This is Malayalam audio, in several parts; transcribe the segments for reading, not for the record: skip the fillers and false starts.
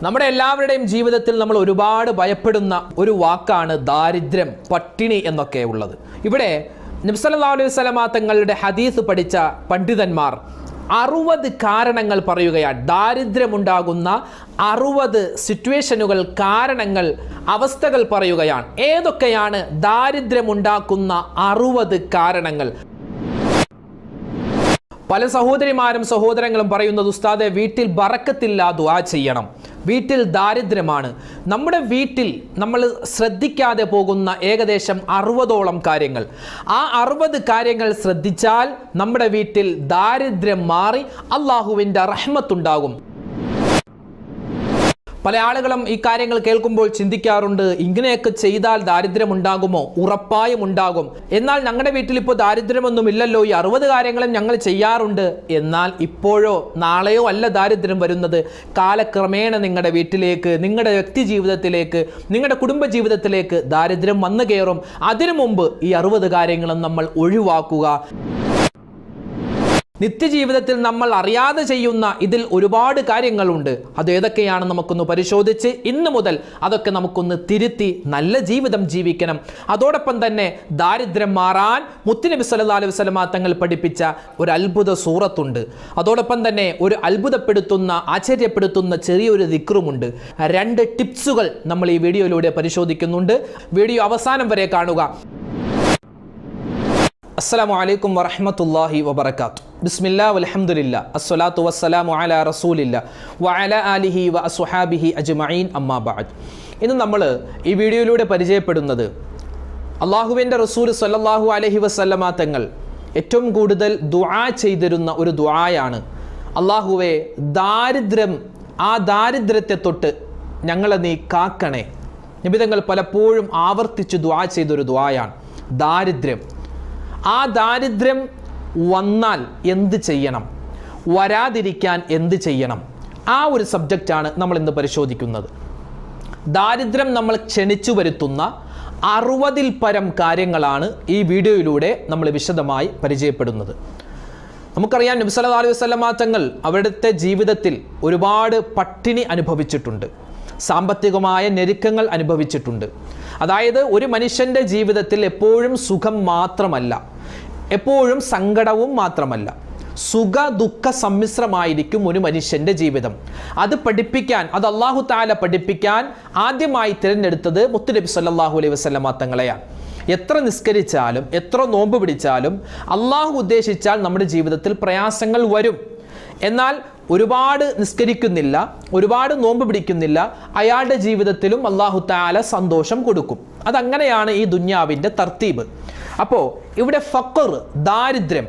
നമ്മുടെ എല്ലാവരുടെയും ജീവിതത്തിൽ നമ്മൾ ഒരുപാട് ഭയപ്പെടുന്ന ഒരു വാക്കാണ് ദാരിദ്ര്യം, പട്ടിണി എന്നൊക്കെ ഉള്ളത്. ഇവിടെ നബി സല്ലല്ലാഹു അലൈഹി വസല്ലമ തങ്ങളുടെ ഹദീസ് പഠിച്ച പണ്ഡിതന്മാർ 60 കാരണങ്ങൾ പറയുകയാണ്. ദാരിദ്ര്യമുണ്ടാകുന്ന 60 സിറ്റുവേഷനുകൾ, കാരണങ്ങൾ, അവസ്ഥകൾ പറയുകയാണ്. ഏതൊക്കെയാണ് ദാരിദ്ര്യമുണ്ടാക്കുന്ന 60 കാരണങ്ങൾ? പല സഹോദരിമാരും സഹോദരങ്ങളും പറയുന്നത്, ഉസ്താദെ വീട്ടിൽ ബറക്കത്തില്ല, ദുആ ചെയ്യണം, വീട്ടിൽ ദാരിദ്ര്യമാണ്. നമ്മുടെ വീട്ടിൽ നമ്മൾ ശ്രദ്ധിക്കാതെ പോകുന്ന ഏകദേശം 60ഓളം കാര്യങ്ങൾ. ആ 60 കാര്യങ്ങൾ ശ്രദ്ധിച്ചാൽ നമ്മുടെ വീട്ടിൽ ദാരിദ്ര്യം മാറി അള്ളാഹുവിൻ്റെ റഹ്മത്തുണ്ടാകും. പല ആളുകളും ഈ കാര്യങ്ങൾ കേൾക്കുമ്പോൾ ചിന്തിക്കാറുണ്ട്, ഇങ്ങനെയൊക്കെ ചെയ്താൽ ദാരിദ്ര്യം ഉണ്ടാകുമോ? ഉറപ്പായും ഉണ്ടാകും. എന്നാൽ ഞങ്ങളുടെ വീട്ടിൽ ഇപ്പോൾ ദാരിദ്ര്യമൊന്നും ഇല്ലല്ലോ, ഈ 60 കാര്യങ്ങളും ഞങ്ങൾ ചെയ്യാറുണ്ട്. എന്നാൽ ഇപ്പോഴോ നാളെയോ അല്ല ദാരിദ്ര്യം വരുന്നത്. കാലക്രമേണ നിങ്ങളുടെ വീട്ടിലേക്ക്, നിങ്ങളുടെ വ്യക്തി ജീവിതത്തിലേക്ക്, നിങ്ങളുടെ കുടുംബ ജീവിതത്തിലേക്ക് ദാരിദ്ര്യം വന്നു കയറും. അതിനു മുമ്പ് ഈ 60 കാര്യങ്ങളും നമ്മൾ ഒഴിവാക്കുക. നിത്യജീവിതത്തിൽ നമ്മൾ അറിയാതെ ചെയ്യുന്ന ഇതിൽ ഒരുപാട് കാര്യങ്ങളുണ്ട്. അത് ഏതൊക്കെയാണെന്ന് നമുക്കൊന്ന് പരിശോധിച്ച് ഇന്ന് മുതൽ അതൊക്കെ നമുക്കൊന്ന് തിരുത്തി നല്ല ജീവിതം ജീവിക്കണം. അതോടൊപ്പം തന്നെ ദാരിദ്ര്യം മാറാൻ മുത്തുനബി സല്ലല്ലാഹു അലൈഹി വസല്ലമ തങ്ങൾ പഠിപ്പിച്ച ഒരു അത്ഭുത സൂറത്തുണ്ട്. അതോടൊപ്പം തന്നെ ഒരു അത്ഭുതപ്പെടുത്തുന്ന, ആശ്ചര്യപ്പെടുത്തുന്ന ചെറിയൊരു ദിക്റുമുണ്ട്. 2 ടിപ്സുകൾ നമ്മൾ ഈ വീഡിയോയിലൂടെ പരിശോധിക്കുന്നുണ്ട്. വീഡിയോ അവസാനം വരെ കാണുക. അസ്സലാമു അലൈക്കും വറഹ്മത്തുള്ളാഹി വബറകാതുഹു. ബിസ്മില്ലാ വൽഹംദുലില്ലാ അസ്സലാത്തു വസ്സലാമു അലാ റസൂലില്ലാ വഅലാ ആലിഹി വഅസ്ഹാബിഹി അജ്മഈൻ, അമ്മാ ബഅദ്. ഇന്ന് നമ്മൾ ഈ വീഡിയോയിലൂടെ പരിചയപ്പെടുന്നത് അല്ലാഹുവിൻ്റെ റസൂൽ സ്വല്ലല്ലാഹു അലൈഹി വസല്ലമ തങ്ങൾ ഏറ്റവും കൂടുതൽ ദുആ ചെയ്തിരുന്ന ഒരു ദുആയാണ്, അല്ലാഹുവേ ദാരിദ്ര്യം, ആ ദാരിദ്ര്യത്തെ തൊട്ട് ഞങ്ങളെ നീ കാക്കണേ. നബി തങ്ങൾ പലപ്പോഴും ആവർത്തിച്ച് ദുആ ചെയ്തൊരു ദുആയാണ് ദാരിദ്ര്യം. ആ ദാരിദ്ര്യം വന്നാൽ എന്ത് ചെയ്യണം, വരാതിരിക്കാൻ എന്ത് ചെയ്യണം, ആ ഒരു സബ്ജക്റ്റാണ് നമ്മൾ ഇന്ന് പരിശോധിക്കുന്നത്. ദാരിദ്ര്യം നമ്മൾ ക്ഷണിച്ചു വരുത്തുന്ന 60-ൽ പരം കാര്യങ്ങളാണ് ഈ വീഡിയോയിലൂടെ നമ്മൾ വിശദമായി പരിചയപ്പെടുന്നത്. നമുക്കറിയാം, നബി സല്ലല്ലാഹു അലൈഹി വസല്ലമ തങ്ങൾ അവരുടെ ജീവിതത്തിൽ ഒരുപാട് പട്ടിണി അനുഭവിച്ചിട്ടുണ്ട്, സാമ്പത്തികമായ ഞെരുക്കങ്ങൾ അനുഭവിച്ചിട്ടുണ്ട്. അതായത് ഒരു മനുഷ്യൻ്റെ ജീവിതത്തിൽ എപ്പോഴും സുഖം മാത്രമല്ല, എപ്പോഴും സങ്കടവും മാത്രമല്ല, സുഖ ദുഃഖ സമ്മിശ്രമായിരിക്കും ഒരു മനുഷ്യൻ്റെ ജീവിതം. അത് പഠിപ്പിക്കാൻ, അത് അല്ലാഹു തആല പഠിപ്പിക്കാൻ ആദ്യമായി തിരഞ്ഞെടുത്തത് മുത്തുനബി സല്ലല്ലാഹു അലൈഹി വസല്ലമ തങ്ങളെയാണ്. എത്ര നിസ്കരിച്ചാലും എത്ര നോമ്പ് പിടിച്ചാലും അല്ലാഹു ഉദ്ദേശിച്ചാൽ നമ്മുടെ ജീവിതത്തിൽ പ്രയാസങ്ങൾ വരും. എന്നാൽ ഒരുപാട് നിസ്കരിക്കുന്നില്ല, ഒരുപാട് നോമ്പ് പിടിക്കുന്നില്ല, അയാളുടെ ജീവിതത്തിലും അല്ലാഹു തആല സന്തോഷം കൊടുക്കും. അതങ്ങനെയാണ് ഈ ദുന്യാവിൻ്റെ തർത്തീബ്. അപ്പോൾ ഇവിടെ ഫഖർ, ദാരിദ്ര്യം,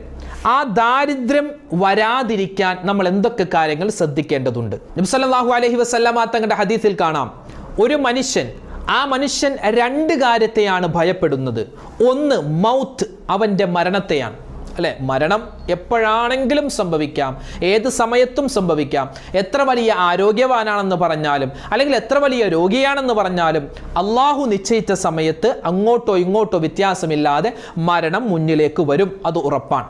ആ ദാരിദ്ര്യം വരാതിരിക്കാൻ നമ്മൾ എന്തൊക്കെ കാര്യങ്ങൾ ശ്രദ്ധിക്കേണ്ടതുണ്ട്? നബി സല്ലല്ലാഹു അലൈഹി വസല്ലമ തങ്ങളുടെ ഹദീസിൽ കാണാം, ഒരു മനുഷ്യൻ, ആ മനുഷ്യൻ 2 കാര്യത്തെയാണ് ഭയപ്പെടുന്നത്. ഒന്ന് മൗത്ത്, അവൻ്റെ മരണത്തെയാണ്. അല്ലെ, മരണം എപ്പോഴാണെങ്കിലും സംഭവിക്കാം, ഏത് സമയത്തും സംഭവിക്കാം. എത്ര വലിയ ആരോഗ്യവാനാണെന്ന് പറഞ്ഞാലും അല്ലെങ്കിൽ എത്ര വലിയ രോഗിയാണെന്ന് പറഞ്ഞാലും അള്ളാഹു നിശ്ചയിച്ച സമയത്ത് അങ്ങോട്ടോ ഇങ്ങോട്ടോ വ്യത്യാസമില്ലാതെ മരണം മുന്നിലേക്ക് വരും, അത് ഉറപ്പാണ്.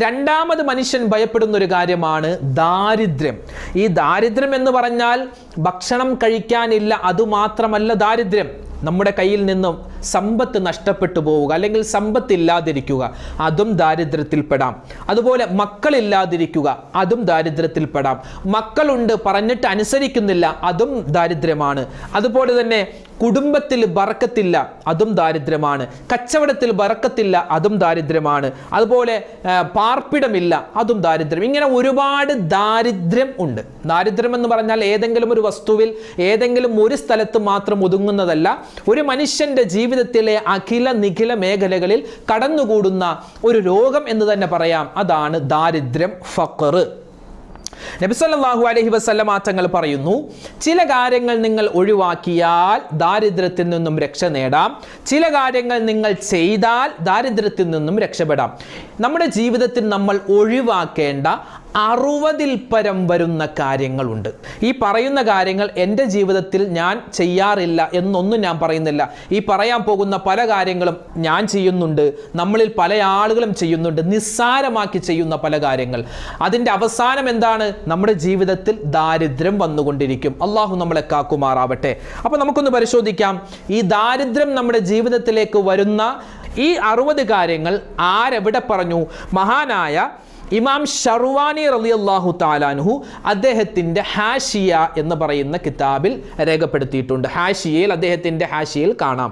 രണ്ടാമത് മനുഷ്യൻ ഭയപ്പെടുന്ന ഒരു കാര്യമാണ് ദാരിദ്ര്യം. ഈ ദാരിദ്ര്യം എന്ന് പറഞ്ഞാൽ ഭക്ഷണം കഴിക്കാനില്ല, അതുമാത്രമല്ല ദാരിദ്ര്യം. നമ്മുടെ കയ്യിൽ നിന്നും സമ്പത്ത് നഷ്ടപ്പെട്ടു പോവുക, അല്ലെങ്കിൽ സമ്പത്ത് ഇല്ലാതിരിക്കുക, അതും ദാരിദ്ര്യത്തിൽപ്പെടാം. അതുപോലെ മക്കളില്ലാതിരിക്കുക, അതും ദാരിദ്ര്യത്തിൽപ്പെടാം. മക്കളുണ്ട്, പറഞ്ഞിട്ട് അനുസരിക്കുന്നില്ല, അതും ദാരിദ്ര്യമാണ്. അതുപോലെ തന്നെ കുടുംബത്തിൽ ബറക്കത്തില്ല, അതും ദാരിദ്ര്യമാണ്. കച്ചവടത്തിൽ ബറക്കത്തില്ല, അതും ദാരിദ്ര്യമാണ്. അതുപോലെ പാർപ്പിടമില്ല, അതും ദാരിദ്ര്യം. ഇങ്ങനെ ഒരുപാട് ദാരിദ്ര്യം ഉണ്ട്. ദാരിദ്ര്യം എന്ന് പറഞ്ഞാൽ ഏതെങ്കിലും ഒരു വസ്തുവിൽ, ഏതെങ്കിലും ഒരു സ്ഥലത്ത് മാത്രം ഒതുങ്ങുന്നതല്ല. ഒരു മനുഷ്യന്റെ ജീവിതത്തിലെ അഖില നിഖില മേഖലകളിൽ കടന്നുകൂടുന്ന ഒരു രോഗം എന്ന് തന്നെ പറയാം. അതാണ് ദാരിദ്ര്യം, ഫഖർ. നബി സല്ലല്ലാഹു അലൈഹി വസല്ലമ തങ്ങൾ പറയുന്നു, ചില കാര്യങ്ങൾ നിങ്ങൾ ഒഴിവാക്കിയാൽ ദാരിദ്ര്യത്തിൽ നിന്നും രക്ഷ നേടാം, ചില കാര്യങ്ങൾ നിങ്ങൾ ചെയ്താൽ ദാരിദ്ര്യത്തിൽ നിന്നും രക്ഷപ്പെടാം. നമ്മുടെ ജീവിതത്തിൽ നമ്മൾ ഒഴിവാക്കേണ്ട 60-ൽ പരം വരുന്ന കാര്യങ്ങളുണ്ട്. ഈ പറയുന്ന കാര്യങ്ങൾ എൻ്റെ ജീവിതത്തിൽ ഞാൻ ചെയ്യാറില്ല എന്നൊന്നും ഞാൻ പറയുന്നില്ല. ഈ പറയാൻ പോകുന്ന പല കാര്യങ്ങളും ഞാൻ ചെയ്യുന്നുണ്ട്, നമ്മളിൽ പല ആളുകളും ചെയ്യുന്നുണ്ട്, നിസ്സാരമാക്കി ചെയ്യുന്ന പല കാര്യങ്ങൾ. അതിൻ്റെ അവസാനം എന്താണ്? നമ്മുടെ ജീവിതത്തിൽ ദാരിദ്ര്യം വന്നുകൊണ്ടിരിക്കും. അള്ളാഹു നമ്മളെ കാക്കുമാറാവട്ടെ. അപ്പോൾ നമുക്കൊന്ന് പരിശോധിക്കാം, ഈ ദാരിദ്ര്യം നമ്മുടെ ജീവിതത്തിലേക്ക് വരുന്ന ഈ 60 കാര്യങ്ങൾ ആരെവിടെ പറഞ്ഞു? മഹാനായ ഇമാം ഷർവാനി റളിയല്ലാഹു തആല അൻഹു അദ്ദേഹത്തിൻ്റെ ഹാഷിയ എന്ന് പറയുന്ന കിതാബിൽ രേഖപ്പെടുത്തിയിട്ടുണ്ട്. ഹാഷിയയിൽ, അദ്ദേഹത്തിൻ്റെ ഹാഷിയയിൽ കാണാം.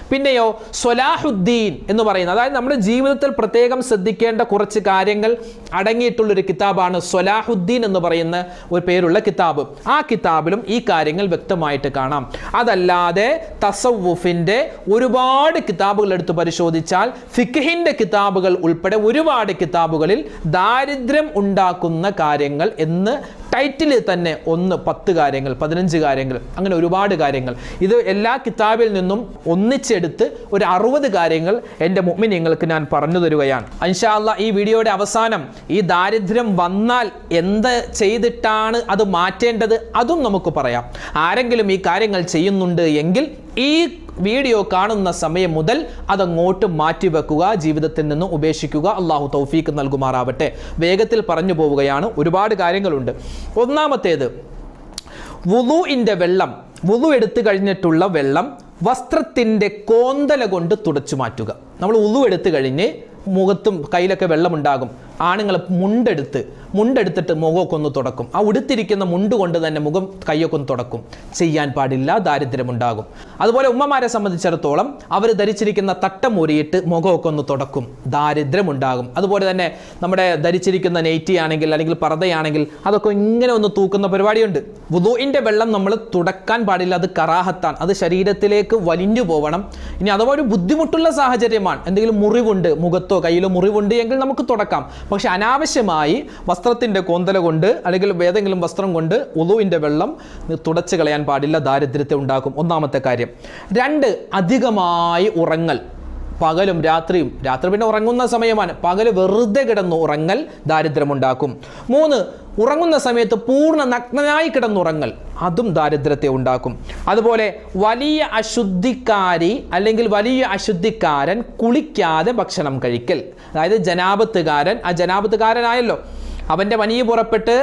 പിന്നെയോ സ്വലാഹുദ്ദീൻ എന്ന് പറയുന്ന, അതായത് നമ്മുടെ ജീവിതത്തിൽ പ്രത്യേകം ശ്രദ്ധിക്കേണ്ട കുറച്ച് കാര്യങ്ങൾ അടങ്ങിയിട്ടുള്ളൊരു കിതാബാണ് സ്വലാഹുദ്ദീൻ എന്ന് പറയുന്ന ഒരു പേരുള്ള കിതാബ്. ആ കിതാബിലും ഈ കാര്യങ്ങൾ വ്യക്തമായിട്ട് കാണാം. അതല്ലാതെ തസവ്വുഫിൻ്റെ ഒരുപാട് കിതാബുകൾ എടുത്ത് പരിശോധിച്ചാൽ ഫിഖ്ഹിൻ്റെ കിതാബുകൾ ഉൾപ്പെടെ ഒരുപാട് കിതാബുകളിൽ ദാരിദ്ര്യം ഉണ്ടാക്കുന്ന കാര്യങ്ങൾ എന്ന് ടൈറ്റിലിൽ തന്നെ 10 കാര്യങ്ങൾ, 15 കാര്യങ്ങൾ, അങ്ങനെ ഒരുപാട് കാര്യങ്ങൾ. ഇത് എല്ലാ കിതാബിൽ നിന്നും ഒന്നിച്ചെടുത്ത് ഒരു 60 കാര്യങ്ങൾ എൻ്റെ മുഅ്മിനീങ്ങൾക്ക് ഞാൻ പറഞ്ഞു തരുകയാണ്. ഇൻഷാ അല്ലാഹ് ഈ വീഡിയോയുടെ അവസാനം ഈ ദാരിദ്ര്യം വന്നാൽ എന്ത് ചെയ്തിട്ടാണ് അത് മാറ്റേണ്ടത് അതും നമുക്ക് പറയാം. ആരെങ്കിലും ഈ കാര്യങ്ങൾ ചെയ്യുന്നുണ്ട് എങ്കിൽ ഈ വീഡിയോ കാണുന്ന സമയം മുതൽ അതങ്ങോട്ട് മാറ്റിവെക്കുക, ജീവിതത്തിൽ നിന്ന് ഉപേക്ഷിക്കുക. അള്ളാഹു തൗഫീക്ക് നൽകുമാറാവട്ടെ. വേഗത്തിൽ പറഞ്ഞു പോവുകയാണ്, ഒരുപാട് കാര്യങ്ങളുണ്ട്. ഒന്നാമത്തേത്, വുളൂഇൻ്റെ വെള്ളം, വുളു എടുത്തു കഴിഞ്ഞിട്ടുള്ള വെള്ളം വസ്ത്രത്തിൻ്റെ കോന്തല കൊണ്ട് തുടച്ചു മാറ്റുക. നമ്മൾ വുളു എടുത്തു കഴിഞ്ഞ് മുഖത്തും കയ്യിലൊക്കെ വെള്ളമുണ്ടാകും. ആണുങ്ങൾ മുണ്ടെടുത്തിട്ട് മുഖമൊക്കെ ഒന്ന് തുടക്കും. ആ ഉടുത്തിരിക്കുന്ന മുണ്ട് കൊണ്ട് തന്നെ മുഖം കയ്യൊക്കെ ഒന്ന് തുടക്കും. ചെയ്യാൻ പാടില്ല, ദാരിദ്ര്യമുണ്ടാകും. അതുപോലെ ഉമ്മമാരെ സംബന്ധിച്ചിടത്തോളം അവർ ധരിച്ചിരിക്കുന്ന തട്ടം ഊരിയിട്ട് മുഖമൊക്കെ ഒന്ന് തുടക്കും, ദാരിദ്ര്യമുണ്ടാകും. അതുപോലെ തന്നെ നമ്മുടെ ധരിച്ചിരിക്കുന്ന നെയ്റ്റി ആണെങ്കിൽ അല്ലെങ്കിൽ പർദ്ദയാണെങ്കിൽ അതൊക്കെ ഇങ്ങനെ ഒന്ന് തൂക്കുന്ന പരിപാടിയുണ്ട്. വുളൂഇൻ്റെ വെള്ളം നമ്മൾ തുടക്കാൻ പാടില്ല, അത് കറാഹത്താണ്, അത് ശരീരത്തിലേക്ക് വലിഞ്ഞു പോകണം. ഇനി അഥവാ ഒരു ബുദ്ധിമുട്ടുള്ള സാഹചര്യമാണ്, എന്തെങ്കിലും മുറിവുണ്ട്, മുഖത്തോ കയ്യിലോ മുറിവുണ്ട് എങ്കിൽ നമുക്ക് തുടക്കാം. പക്ഷെ അനാവശ്യമായി വസ്ത്രത്തിൻ്റെ കോന്തല കൊണ്ട് അല്ലെങ്കിൽ ഏതെങ്കിലും വസ്ത്രം കൊണ്ട് വുളൂഇൻ്റെ വെള്ളം തുടച്ചു കളയാൻ പാടില്ല, ദാരിദ്ര്യത്തെ ഉണ്ടാക്കും. ഒന്നാമത്തെ കാര്യം. 2, അധികമായി ഉറങ്ങൽ. പകലും രാത്രിയും, രാത്രി പിന്നെ ഉറങ്ങുന്ന സമയമാണ്, പകൽ വെറുതെ കിടന്ന് ഉറങ്ങൽ ദാരിദ്ര്യമുണ്ടാക്കും. 3, ഉറങ്ങുന്ന സമയത്ത് പൂർണ്ണ നഗ്നനായി കിടന്നുറങ്ങൽ, അതും ദാരിദ്ര്യത്തെ ഉണ്ടാക്കും. അതുപോലെ വലിയ അശുദ്ധിക്കാരി അല്ലെങ്കിൽ വലിയ അശുദ്ധിക്കാരൻ കുളിക്കാതെ ഭക്ഷണം കഴിക്കൽ. അതായത് ജനാപത്തുകാരൻ, ആ ജനാപത്തുകാരനായല്ലോ, അവൻ്റെ മനിയ് പുറപ്പെട്ട്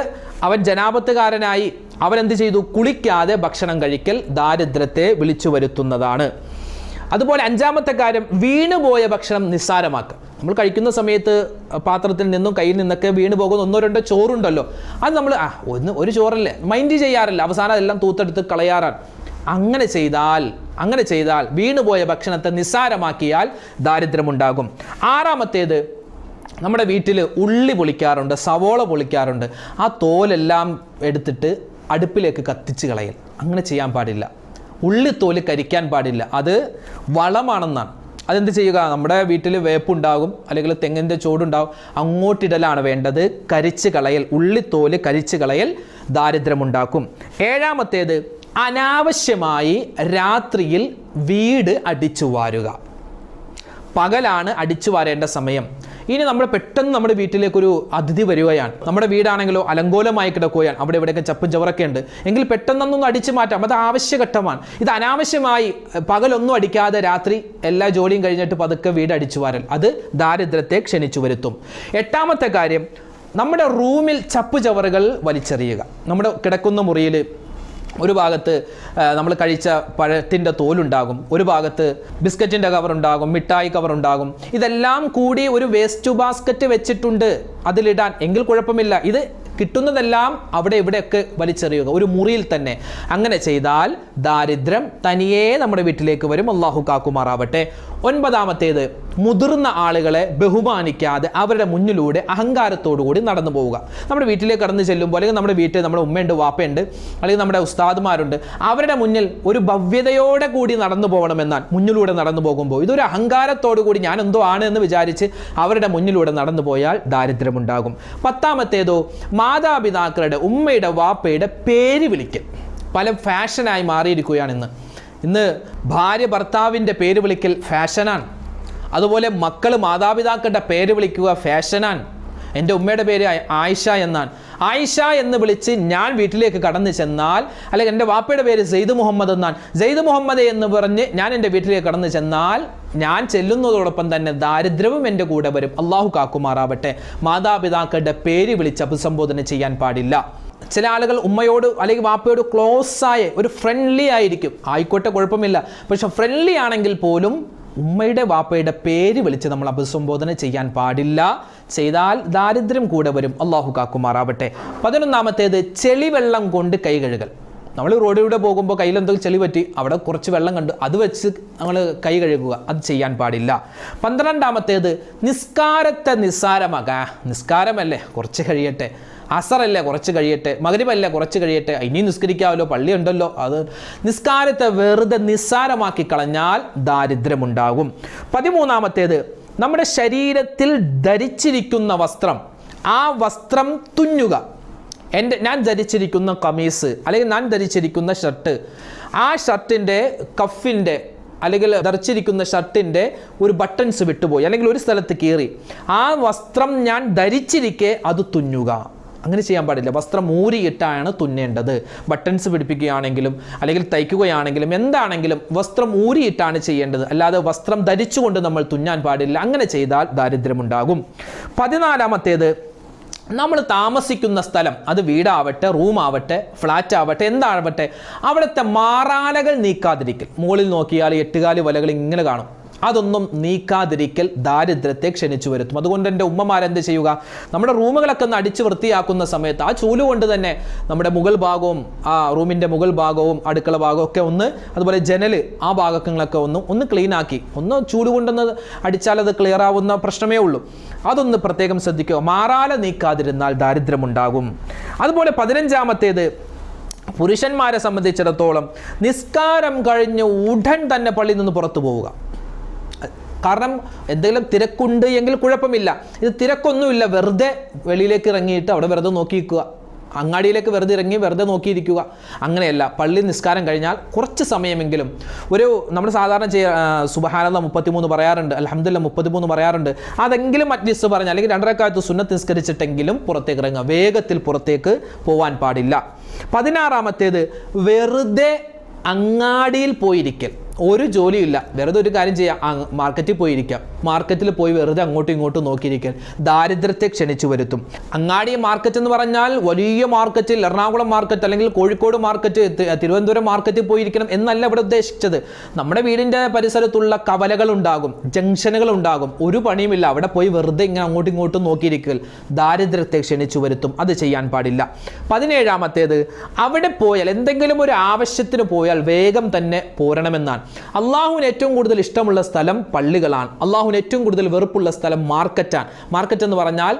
അവൻ ജനാപത്തുകാരനായി, അവൻ എന്ത് ചെയ്തു? കുളിക്കാതെ ഭക്ഷണം കഴിക്കൽ ദാരിദ്ര്യത്തെ വിളിച്ചു വരുത്തുന്നതാണ്. അതുപോലെ 5-ാമത്തെ കാര്യം, വീണുപോയ ഭക്ഷണം നിസ്സാരമാക്കുക. നമ്മൾ കഴിക്കുന്ന സമയത്ത് പാത്രത്തിൽ നിന്നും കയ്യിൽ നിന്നൊക്കെ വീണ് പോകുന്ന 1-2 ചോറുണ്ടല്ലോ, അത് നമ്മൾ ഒരു ചോറല്ലേ മൈൻഡ് ചെയ്യാറില്ല, അവസാനം അതെല്ലാം തൂത്തെടുത്ത് കളയാറാണ്. അങ്ങനെ ചെയ്താൽ വീണുപോയ ഭക്ഷണത്തെ നിസ്സാരമാക്കിയാൽ ദാരിദ്ര്യമുണ്ടാകും. 6-ാമത്തേത്, നമ്മുടെ വീട്ടിൽ ഉള്ളി പൊളിക്കാറുണ്ട്, സവോള പൊളിക്കാറുണ്ട്, ആ തോലെല്ലാം എടുത്തിട്ട് അടുപ്പിലേക്ക് കത്തിച്ച് കളയൽ. അങ്ങനെ ചെയ്യാൻ പാടില്ല. ഉള്ളിത്തോല് കരിക്കാൻ പാടില്ല, അത് വളമാണെന്നാണ്. അതെന്ത് ചെയ്യുക? നമ്മുടെ വീട്ടിൽ വേപ്പുണ്ടാകും അല്ലെങ്കിൽ തെങ്ങിൻ്റെ ചോടുണ്ടാകും, അങ്ങോട്ടിടലാണ് വേണ്ടത്. കരിച്ച് കളയൽ, ഉള്ളിത്തോല് കരിച്ച് കളയൽ ദാരിദ്ര്യമുണ്ടാക്കും. 7-ാമത്തേത്, അനാവശ്യമായി രാത്രിയിൽ വീട് അടിച്ചു വാരുക. പകലാണ് അടിച്ചു വാരേണ്ട സമയം. ഇനി നമ്മൾ പെട്ടെന്ന് നമ്മുടെ വീട്ടിലേക്കൊരു അതിഥി വരികയാണ്, നമ്മുടെ വീടാണെങ്കിലോ അലങ്കോലമായി കിടക്കുകയാണ്, അവിടെ ഇവിടെയൊക്കെ ചപ്പും ചവറൊക്കെ ഉണ്ട് എങ്കിൽ പെട്ടെന്നൊന്നും അടിച്ചു മാറ്റാം, അത് ആവശ്യഘട്ടമാണ്. ഇത് അനാവശ്യമായി പകലൊന്നും അടിക്കാതെ രാത്രി എല്ലാ ജോലിയും കഴിഞ്ഞിട്ട് പതുക്കെ വീട് അടിച്ചു വാരൽ, അത് ദാരിദ്ര്യത്തെ ക്ഷണിച്ചു വരുത്തും. 8-ാമത്തെ കാര്യം, നമ്മുടെ റൂമിൽ ചപ്പു ചവറുകൾ വലിച്ചെറിയുക. നമ്മുടെ കിടക്കുന്ന മുറിയിൽ ഒരു ഭാഗത്ത് നമ്മൾ കഴിച്ച പഴത്തിൻ്റെ തോലുണ്ടാകും, ഒരു ഭാഗത്ത് ബിസ്ക്കറ്റിൻ്റെ കവറുണ്ടാകും, മിഠായി കവറുണ്ടാകും. ഇതെല്ലാം കൂടി ഒരു വേസ്റ്റ് ബാസ്ക്കറ്റ് വെച്ചിട്ടുണ്ട് അതിലിടാൻ, എങ്കിൽ കുഴപ്പമില്ല. ഇത് കിട്ടുന്നതെല്ലാം അവിടെ ഇവിടെയൊക്കെ വലിച്ചെറിയുക, ഒരു മുറിയിൽ തന്നെ. അങ്ങനെ ചെയ്താൽ ദാരിദ്ര്യം തനിയേ നമ്മുടെ വീട്ടിലേക്ക് വരും. അള്ളാഹു കാക്കുമാറാവട്ടെ. 9-ാമത്തേത്, മുതിർന്ന ആളുകളെ ബഹുമാനിക്കാതെ അവരുടെ മുന്നിലൂടെ അഹങ്കാരത്തോടുകൂടി നടന്നു പോവുക. നമ്മുടെ വീട്ടിലേക്ക് കടന്നു ചെല്ലുമ്പോൾ അല്ലെങ്കിൽ നമ്മുടെ വീട്ടിൽ നമ്മുടെ ഉമ്മയുണ്ട്, വാപ്പയുണ്ട്, അല്ലെങ്കിൽ നമ്മുടെ ഉസ്താദുമാരുണ്ട്, അവരുടെ മുന്നിൽ ഒരു ഭവ്യതയോടെ കൂടി നടന്നു പോകണമെന്നാൽ മുന്നിലൂടെ നടന്നു പോകുമ്പോൾ ഇതൊരു അഹങ്കാരത്തോടു കൂടി ഞാൻ എന്തോ ആണ് എന്ന് വിചാരിച്ച് അവരുടെ മുന്നിലൂടെ നടന്നു പോയാൽ ദാരിദ്ര്യമുണ്ടാകും. 10-ാമത്തേതോ, മാതാപിതാക്കളുടെ, ഉമ്മയുടെ, വാപ്പയുടെ പേര് വിളിക്കൽ പല ഫാഷനായി മാറിയിരിക്കുകയാണ് ഇന്ന് ഭാര്യ ഭർത്താവിൻ്റെ പേര് വിളിക്കൽ ഫാഷനാണ്. അതുപോലെ മക്കൾ മാതാപിതാക്കളുടെ പേര് വിളിക്കുക ഫാഷനാണ്. എൻ്റെ ഉമ്മയുടെ പേര് ആയിഷ എന്നാണ്. ആയിഷ എന്ന് വിളിച്ച് ഞാൻ വീട്ടിലേക്ക് കടന്നു ചെന്നാൽ, അല്ലെങ്കിൽ എൻ്റെ വാപ്പയുടെ പേര് സെയ്ദ് മുഹമ്മദ് എന്നാണ്, സെയ്ദ് മുഹമ്മദ് എന്ന് പറഞ്ഞ് ഞാൻ എൻ്റെ വീട്ടിലേക്ക് കടന്നു ചെന്നാൽ ഞാൻ ചെല്ലുന്നതോടൊപ്പം തന്നെ ദാരിദ്ര്യവും എൻ്റെ കൂടെ വരും. അള്ളാഹു കാക്കുമാറാവട്ടെ. മാതാപിതാക്കളുടെ പേര് വിളിച്ച് അഭിസംബോധന ചെയ്യാൻ പാടില്ല. ചില ആളുകൾ ഉമ്മയോട് അല്ലെങ്കിൽ വാപ്പയോട് ക്ലോസ് ആയ ഒരു ഫ്രണ്ട്ലി ആയിരിക്കും, ആയിക്കോട്ടെ കുഴപ്പമില്ല, പക്ഷെ ഫ്രണ്ട്ലി ആണെങ്കിൽ പോലും ഉമ്മയുടെ വാപ്പയുടെ പേര് വിളിച്ച് നമ്മൾ അഭിസംബോധന ചെയ്യാൻ പാടില്ല. ചെയ്താൽ ദാരിദ്ര്യം കൂടെ വരും. അള്ളാഹു കാക്കുമാറാവട്ടെ. 11-ാമത്തേത് ചെളിവെള്ളം കൊണ്ട് കൈ കഴുകൽ. നമ്മൾ റോഡിലൂടെ പോകുമ്പോൾ കയ്യിൽ എന്തെങ്കിലും ചെളി പറ്റി, അവിടെ കുറച്ച് വെള്ളം കണ്ട് അത് വെച്ച് നമ്മൾ കൈ കഴുകുക, അത് ചെയ്യാൻ പാടില്ല. 12-ാമത്തേത് നിസ്കാരത്തെ നിസ്സാരമാകാ. നിസ്കാരമല്ലേ, കുറച്ച് കഴിയട്ടെ. അസറല്ലേ, കുറച്ച് കഴിയട്ടെ. മഗ്രിബല്ലേ, കുറച്ച് കഴിയട്ടെ. ഇനി നിസ്കരിക്കാമല്ലോ, പള്ളി ഉണ്ടല്ലോ. അത് നിസ്കാരത്തെ വെറുതെ നിസ്സാരമാക്കി കളഞ്ഞാൽ ദാരിദ്ര്യമുണ്ടാകും. 13-ാമത്തേത് നമ്മുടെ ശരീരത്തിൽ ധരിച്ചിരിക്കുന്ന വസ്ത്രം, ആ വസ്ത്രം തുന്നുക. ഞാൻ ധരിച്ചിരിക്കുന്ന കമീസ് അല്ലെങ്കിൽ ഞാൻ ധരിച്ചിരിക്കുന്ന ഷർട്ട്, ആ ഷർട്ടിൻ്റെ കഫിൻ്റെ അല്ലെങ്കിൽ ധരിച്ചിരിക്കുന്ന ഷർട്ടിൻ്റെ ഒരു ബട്ടൺസ് വിട്ടുപോയി അല്ലെങ്കിൽ ഒരു സ്ഥലത്ത് കീറി, ആ വസ്ത്രം ഞാൻ ധരിച്ചിരിക്കെ അത് തുന്നുക. അങ്ങനെ ചെയ്യാൻ പാടില്ല. വസ്ത്രം ഊരിയിട്ടാണ് തുന്നേണ്ടത്. ബട്ടൺസ് പിടിപ്പിക്കുകയാണെങ്കിലും അല്ലെങ്കിൽ തയ്ക്കുകയാണെങ്കിലും എന്താണെങ്കിലും വസ്ത്രം ഊരിയിട്ടാണ് ചെയ്യേണ്ടത്. അല്ലാതെ വസ്ത്രം ധരിച്ചുകൊണ്ട് നമ്മൾ തുന്നാൻ പാടില്ല. അങ്ങനെ ചെയ്താൽ ദാരിദ്ര്യമുണ്ടാകും. 14-ാമത്തേത് നമ്മൾ താമസിക്കുന്ന സ്ഥലം, അത് വീടാവട്ടെ, റൂമാവട്ടെ, ഫ്ലാറ്റ് ആവട്ടെ, എന്താവട്ടെ, അവിടുത്തെ മാറാലകൾ നീക്കാതിരിക്കൽ. മുകളിൽ നോക്കിയാൽ 8 വലകൾ ഇങ്ങനെ കാണും. അതൊന്നും നീക്കാതിരിക്കൽ ദാരിദ്ര്യത്തെ ക്ഷണിച്ചു വരുത്തും. അതുകൊണ്ട് എൻ്റെ ഉമ്മമാരെന്ത് ചെയ്യുക, നമ്മുടെ റൂമുകളൊക്കെ ഒന്ന് അടിച്ച് വൃത്തിയാക്കുന്ന സമയത്ത് ആ ചൂല് കൊണ്ട് തന്നെ നമ്മുടെ മുകൾ ഭാഗവും ആ റൂമിൻ്റെ മുകൾ ഭാഗവും അടുക്കള ഭാഗവും ഒക്കെ ഒന്ന്, അതുപോലെ ജനൽ ആ ഭാഗങ്ങളൊക്കെ ഒന്ന് ക്ലീൻ ആക്കി, ഒന്ന് ചൂട് കൊണ്ടൊന്ന് അടിച്ചാൽ അത് ക്ലിയർ ആവുന്ന പ്രശ്നമേ ഉള്ളൂ. അതൊന്ന് പ്രത്യേകം ശ്രദ്ധിക്കുക. മാറാല നീക്കാതിരുന്നാൽ ദാരിദ്ര്യമുണ്ടാകും. അതുപോലെ 15-ാമത്തേത് പുരുഷന്മാരെ സംബന്ധിച്ചിടത്തോളം നിസ്കാരം കഴിഞ്ഞ് ഉടൻ തന്നെ പള്ളിയിൽ നിന്ന് പുറത്തു പോവുക. കാരണം എന്തെങ്കിലും തിരക്കുണ്ട് എങ്കിൽ കുഴപ്പമില്ല. ഇത് തിരക്കൊന്നുമില്ല, വെറുതെ വെളിയിലേക്ക് ഇറങ്ങിയിട്ട് അവിടെ വെറുതെ നോക്കിയിരിക്കുക, അങ്ങാടിയിലേക്ക് വെറുതെ ഇറങ്ങി വെറുതെ നോക്കിയിരിക്കുക. അങ്ങനെയല്ല, പള്ളി നിസ്കാരം കഴിഞ്ഞാൽ കുറച്ച് സമയമെങ്കിലും നമ്മൾ സാധാരണ സുബ്ഹാനല്ലാഹ് 33 പറയാറുണ്ട്, അൽഹംദുലില്ലാഹ് 33 പറയാറുണ്ട്. അതെങ്കിലും മജ്ലിസ് പറഞ്ഞ് അല്ലെങ്കിൽ 2 റക്അത്ത് സുന്നത്ത് നിസ്കരിച്ചിട്ടെങ്കിലും പുറത്തേക്ക് ഇറങ്ങുക. വേഗത്തിൽ പുറത്തേക്ക് പോകാൻ പാടില്ല. 16-ാമത്തേത് വെറുതെ അങ്ങാടിയിൽ പോയിരിക്കൽ. ഒരു ജോലിയില്ല, വെറുതെ ഒരു കാര്യം ചെയ്യാം, മാർക്കറ്റിൽ പോയിരിക്കാം. മാർക്കറ്റിൽ പോയി വെറുതെ അങ്ങോട്ടും ഇങ്ങോട്ടും നോക്കിയിരിക്കാൻ ദാരിദ്ര്യത്തെ ക്ഷണിച്ചു വരുത്തും. അങ്ങാടി മാർക്കറ്റ് എന്ന് പറഞ്ഞാൽ വലിയ മാർക്കറ്റിൽ, എറണാകുളം മാർക്കറ്റ് അല്ലെങ്കിൽ കോഴിക്കോട് മാർക്കറ്റ്, തിരുവനന്തപുരം മാർക്കറ്റിൽ പോയിരിക്കണം എന്നല്ല ഇവിടെ ഉദ്ദേശിച്ചത്. നമ്മുടെ വീടിൻ്റെ പരിസരത്തുള്ള കവലകൾ ഉണ്ടാകും, ജംഗ്ഷനുകൾ ഉണ്ടാകും, ഒരു പണിയുമില്ല, അവിടെ പോയി വെറുതെ ഇങ്ങനെ അങ്ങോട്ടും ഇങ്ങോട്ടും നോക്കിയിരിക്കൽ ദാരിദ്ര്യത്തെ ക്ഷണിച്ചു വരുത്തും. അത് ചെയ്യാൻ പാടില്ല. 17-ാമത്തേത് അവിടെ പോയാൽ, എന്തെങ്കിലും ഒരു ആവശ്യത്തിന് പോയാൽ വേഗം തന്നെ പോരണമെന്നാണ്. അള്ളാഹുവിന് ഏറ്റവും കൂടുതൽ ഇഷ്ടമുള്ള സ്ഥലം പള്ളികളാണ്. അള്ളാഹുവിന് ഏറ്റവും കൂടുതൽ വെറുപ്പുള്ള സ്ഥലം മാർക്കറ്റാണ്. മാർക്കറ്റ് എന്ന് പറഞ്ഞാൽ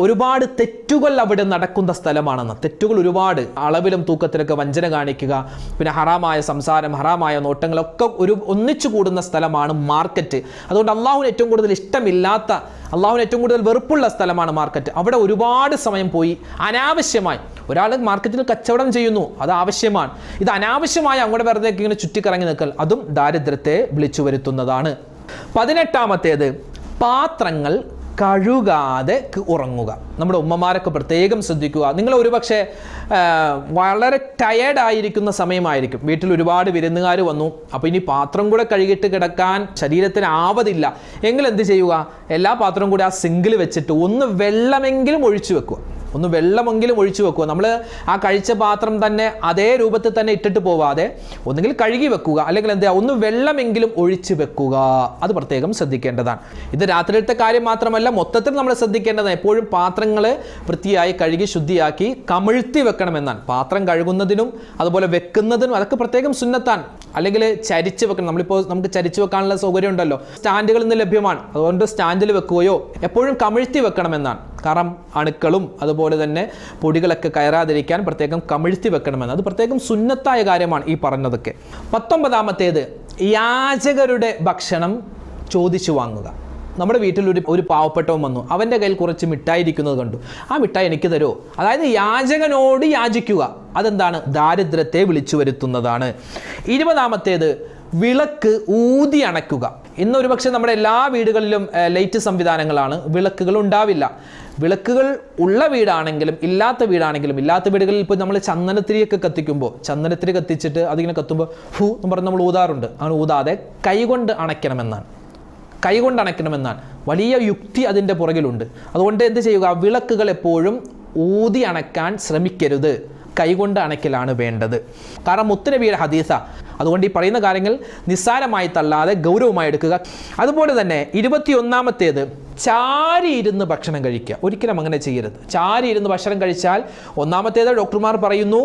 ഒരുപാട് തെറ്റുകൾ അവിടെ നടക്കുന്ന സ്ഥലമാണെന്ന്. തെറ്റുകൾ ഒരുപാട്, അളവിലും തൂക്കത്തിലൊക്കെ വഞ്ചന കാണിക്കുക, പിന്നെ ഹറാമായ സംസാരം, ഹറാമായ നോട്ടങ്ങളൊക്കെ ഒന്നിച്ചു കൂടുന്ന സ്ഥലമാണ് മാർക്കറ്റ്. അതുകൊണ്ട് അള്ളാഹുവിന് ഏറ്റവും കൂടുതൽ ഇഷ്ടമില്ലാത്ത, അള്ളാഹുവിന് ഏറ്റവും കൂടുതൽ വെറുപ്പുള്ള സ്ഥലമാണ് മാർക്കറ്റ്. അവിടെ ഒരുപാട് സമയം പോയി അനാവശ്യമായി, ഒരാൾ മാർക്കറ്റിൽ കച്ചവടം ചെയ്യുന്നു, അത് ആവശ്യമാണ്. ഇത് അനാവശ്യമായി അങ്ങോട്ട് വെറുതെ ഇങ്ങനെ ചുറ്റിക്കറങ്ങി നിൽക്കൽ, അതും ദാരിദ്ര്യത്തെ വിളിച്ചു വരുത്തുന്നതാണ്. 18-ാമത്തേത് പാത്രങ്ങൾ കഴുകാതെ ഉറങ്ങുക. നമ്മുടെ ഉമ്മമാരൊക്കെ പ്രത്യേകം ശ്രദ്ധിക്കുക. നിങ്ങൾ ഒരുപക്ഷെ വളരെ ടയേർഡായിരിക്കുന്ന സമയമായിരിക്കും, വീട്ടിൽ ഒരുപാട് വിരുന്നുകാർ വന്നു, അപ്പോൾ ഇനി പാത്രം കൂടെ കഴുകിയിട്ട് കിടക്കാൻ ശരീരത്തിന് ആവതില്ല എങ്കിൽ എന്ത് ചെയ്യുക, എല്ലാ പാത്രവും കൂടി ആ സിങ്കിൽ വെച്ചിട്ട് ഒന്ന് വെള്ളമെങ്കിലും ഒഴിച്ചു വെക്കുക. നമ്മൾ ആ കഴിച്ച പാത്രം തന്നെ അതേ രൂപത്തിൽ തന്നെ ഇട്ടിട്ട് പോവാതെ ഒന്നുകിൽ കഴുകി വെക്കുക, അല്ലെങ്കിൽ എന്താ ഒന്ന് വെള്ളമെങ്കിലും ഒഴിച്ചു വെക്കുക. അത് പ്രത്യേകം ശ്രദ്ധിക്കേണ്ടതാണ്. ഇത് രാത്രിയിലത്തെ കാര്യം മാത്രമല്ല, മൊത്തത്തിൽ നമ്മൾ ശ്രദ്ധിക്കേണ്ടതാണ്. എപ്പോഴും പാത്രങ്ങൾ വൃത്തിയായി കഴുകി ശുദ്ധിയാക്കി കമിഴ്ത്തി വെക്കണമെന്നാണ്. പാത്രം കഴുകുന്നതിനും അതുപോലെ വെക്കുന്നതിനും അതൊക്കെ പ്രത്യേകം സുന്നത്താണ്. അല്ലെങ്കിൽ ചരിച്ച് വെക്കണം. നമുക്ക് ചരിച്ച് വെക്കാനുള്ള സൗകര്യം ഉണ്ടല്ലോ, സ്റ്റാൻഡുകൾ ഇന്ന് ലഭ്യമാണ്. അതുകൊണ്ട് സ്റ്റാൻഡിൽ വെക്കുകയോ എപ്പോഴും കമിഴ്ത്തി വെക്കണമെന്നാണ്. കാരണം അണുക്കളും അതുപോലെ തന്നെ പൊടികളൊക്കെ കയറാതിരിക്കാൻ പ്രത്യേകം കമിഴ്ത്തി വെക്കണമെന്ന്, അത് പ്രത്യേകം സുന്നത്തായ കാര്യമാണ് ഈ പറഞ്ഞതൊക്കെ. 19-ാമത്തേത് യാചകരുടെ ഭക്ഷണം ചോദിച്ചു വാങ്ങുക. നമ്മുടെ വീട്ടിൽ ഒരു പാവപ്പെട്ടവൻ വന്നു, അവൻ്റെ കയ്യിൽ കുറച്ച് മിഠായി ഇരിക്കുന്നത് കണ്ടു, ആ മിഠായി എനിക്ക് തരുമോ? അതായത് യാചകനോട് യാചിക്കുക. അതെന്താണ്? ദാരിദ്ര്യത്തെ വിളിച്ചു വരുത്തുന്നതാണ്. 20-ാമത്തേത് വിളക്ക് ഊതി അണയ്ക്കുക. ഇന്നൊരു പക്ഷേ നമ്മുടെ എല്ലാ വീടുകളിലും ലൈറ്റ് സംവിധാനങ്ങളാണ്, വിളക്കുകൾ ഉണ്ടാവില്ല. വിളക്കുകൾ ഉള്ള വീടാണെങ്കിലും ഇല്ലാത്ത വീടുകളിൽ ഇപ്പോൾ നമ്മൾ ചന്ദനത്തിരിയൊക്കെ കത്തിക്കുമ്പോൾ, ചന്ദനത്തിരി കത്തിച്ചിട്ട് അതിങ്ങനെ കത്തുമ്പോൾ ഹൂ എന്ന് പറഞ്ഞ് നമ്മൾ ഊതാറുണ്ട്. അങ്ങനെ ഊതാതെ കൈകൊണ്ട് അണയ്ക്കണമെന്നാണ്. വലിയ യുക്തി അതിൻ്റെ പുറകിലുണ്ട്. അതുകൊണ്ട് എന്ത് ചെയ്യുക, വിളക്കുകൾ എപ്പോഴും ഊതി അണയ്ക്കാൻ ശ്രമിക്കരുത്, കൈകൊണ്ട് അണയ്ക്കലാണ് വേണ്ടത്. കാരണം മുത്തുനബിയുടെ ഹദീസ. അതുകൊണ്ട് ഈ പറയുന്ന കാര്യങ്ങൾ നിസ്സാരമായി തള്ളാതെ ഗൗരവമായി എടുക്കുക. അതുപോലെ തന്നെ 21-ാമത്തേത്, ചാരി ഇരുന്ന് ഭക്ഷണം കഴിക്കുക. ഒരിക്കലും അങ്ങനെ ചെയ്യരുത്. ചാരി ഇരുന്ന് ഭക്ഷണം കഴിച്ചാൽ, ഒന്നാമത്തേത് ഡോക്ടർമാർ പറയുന്നു,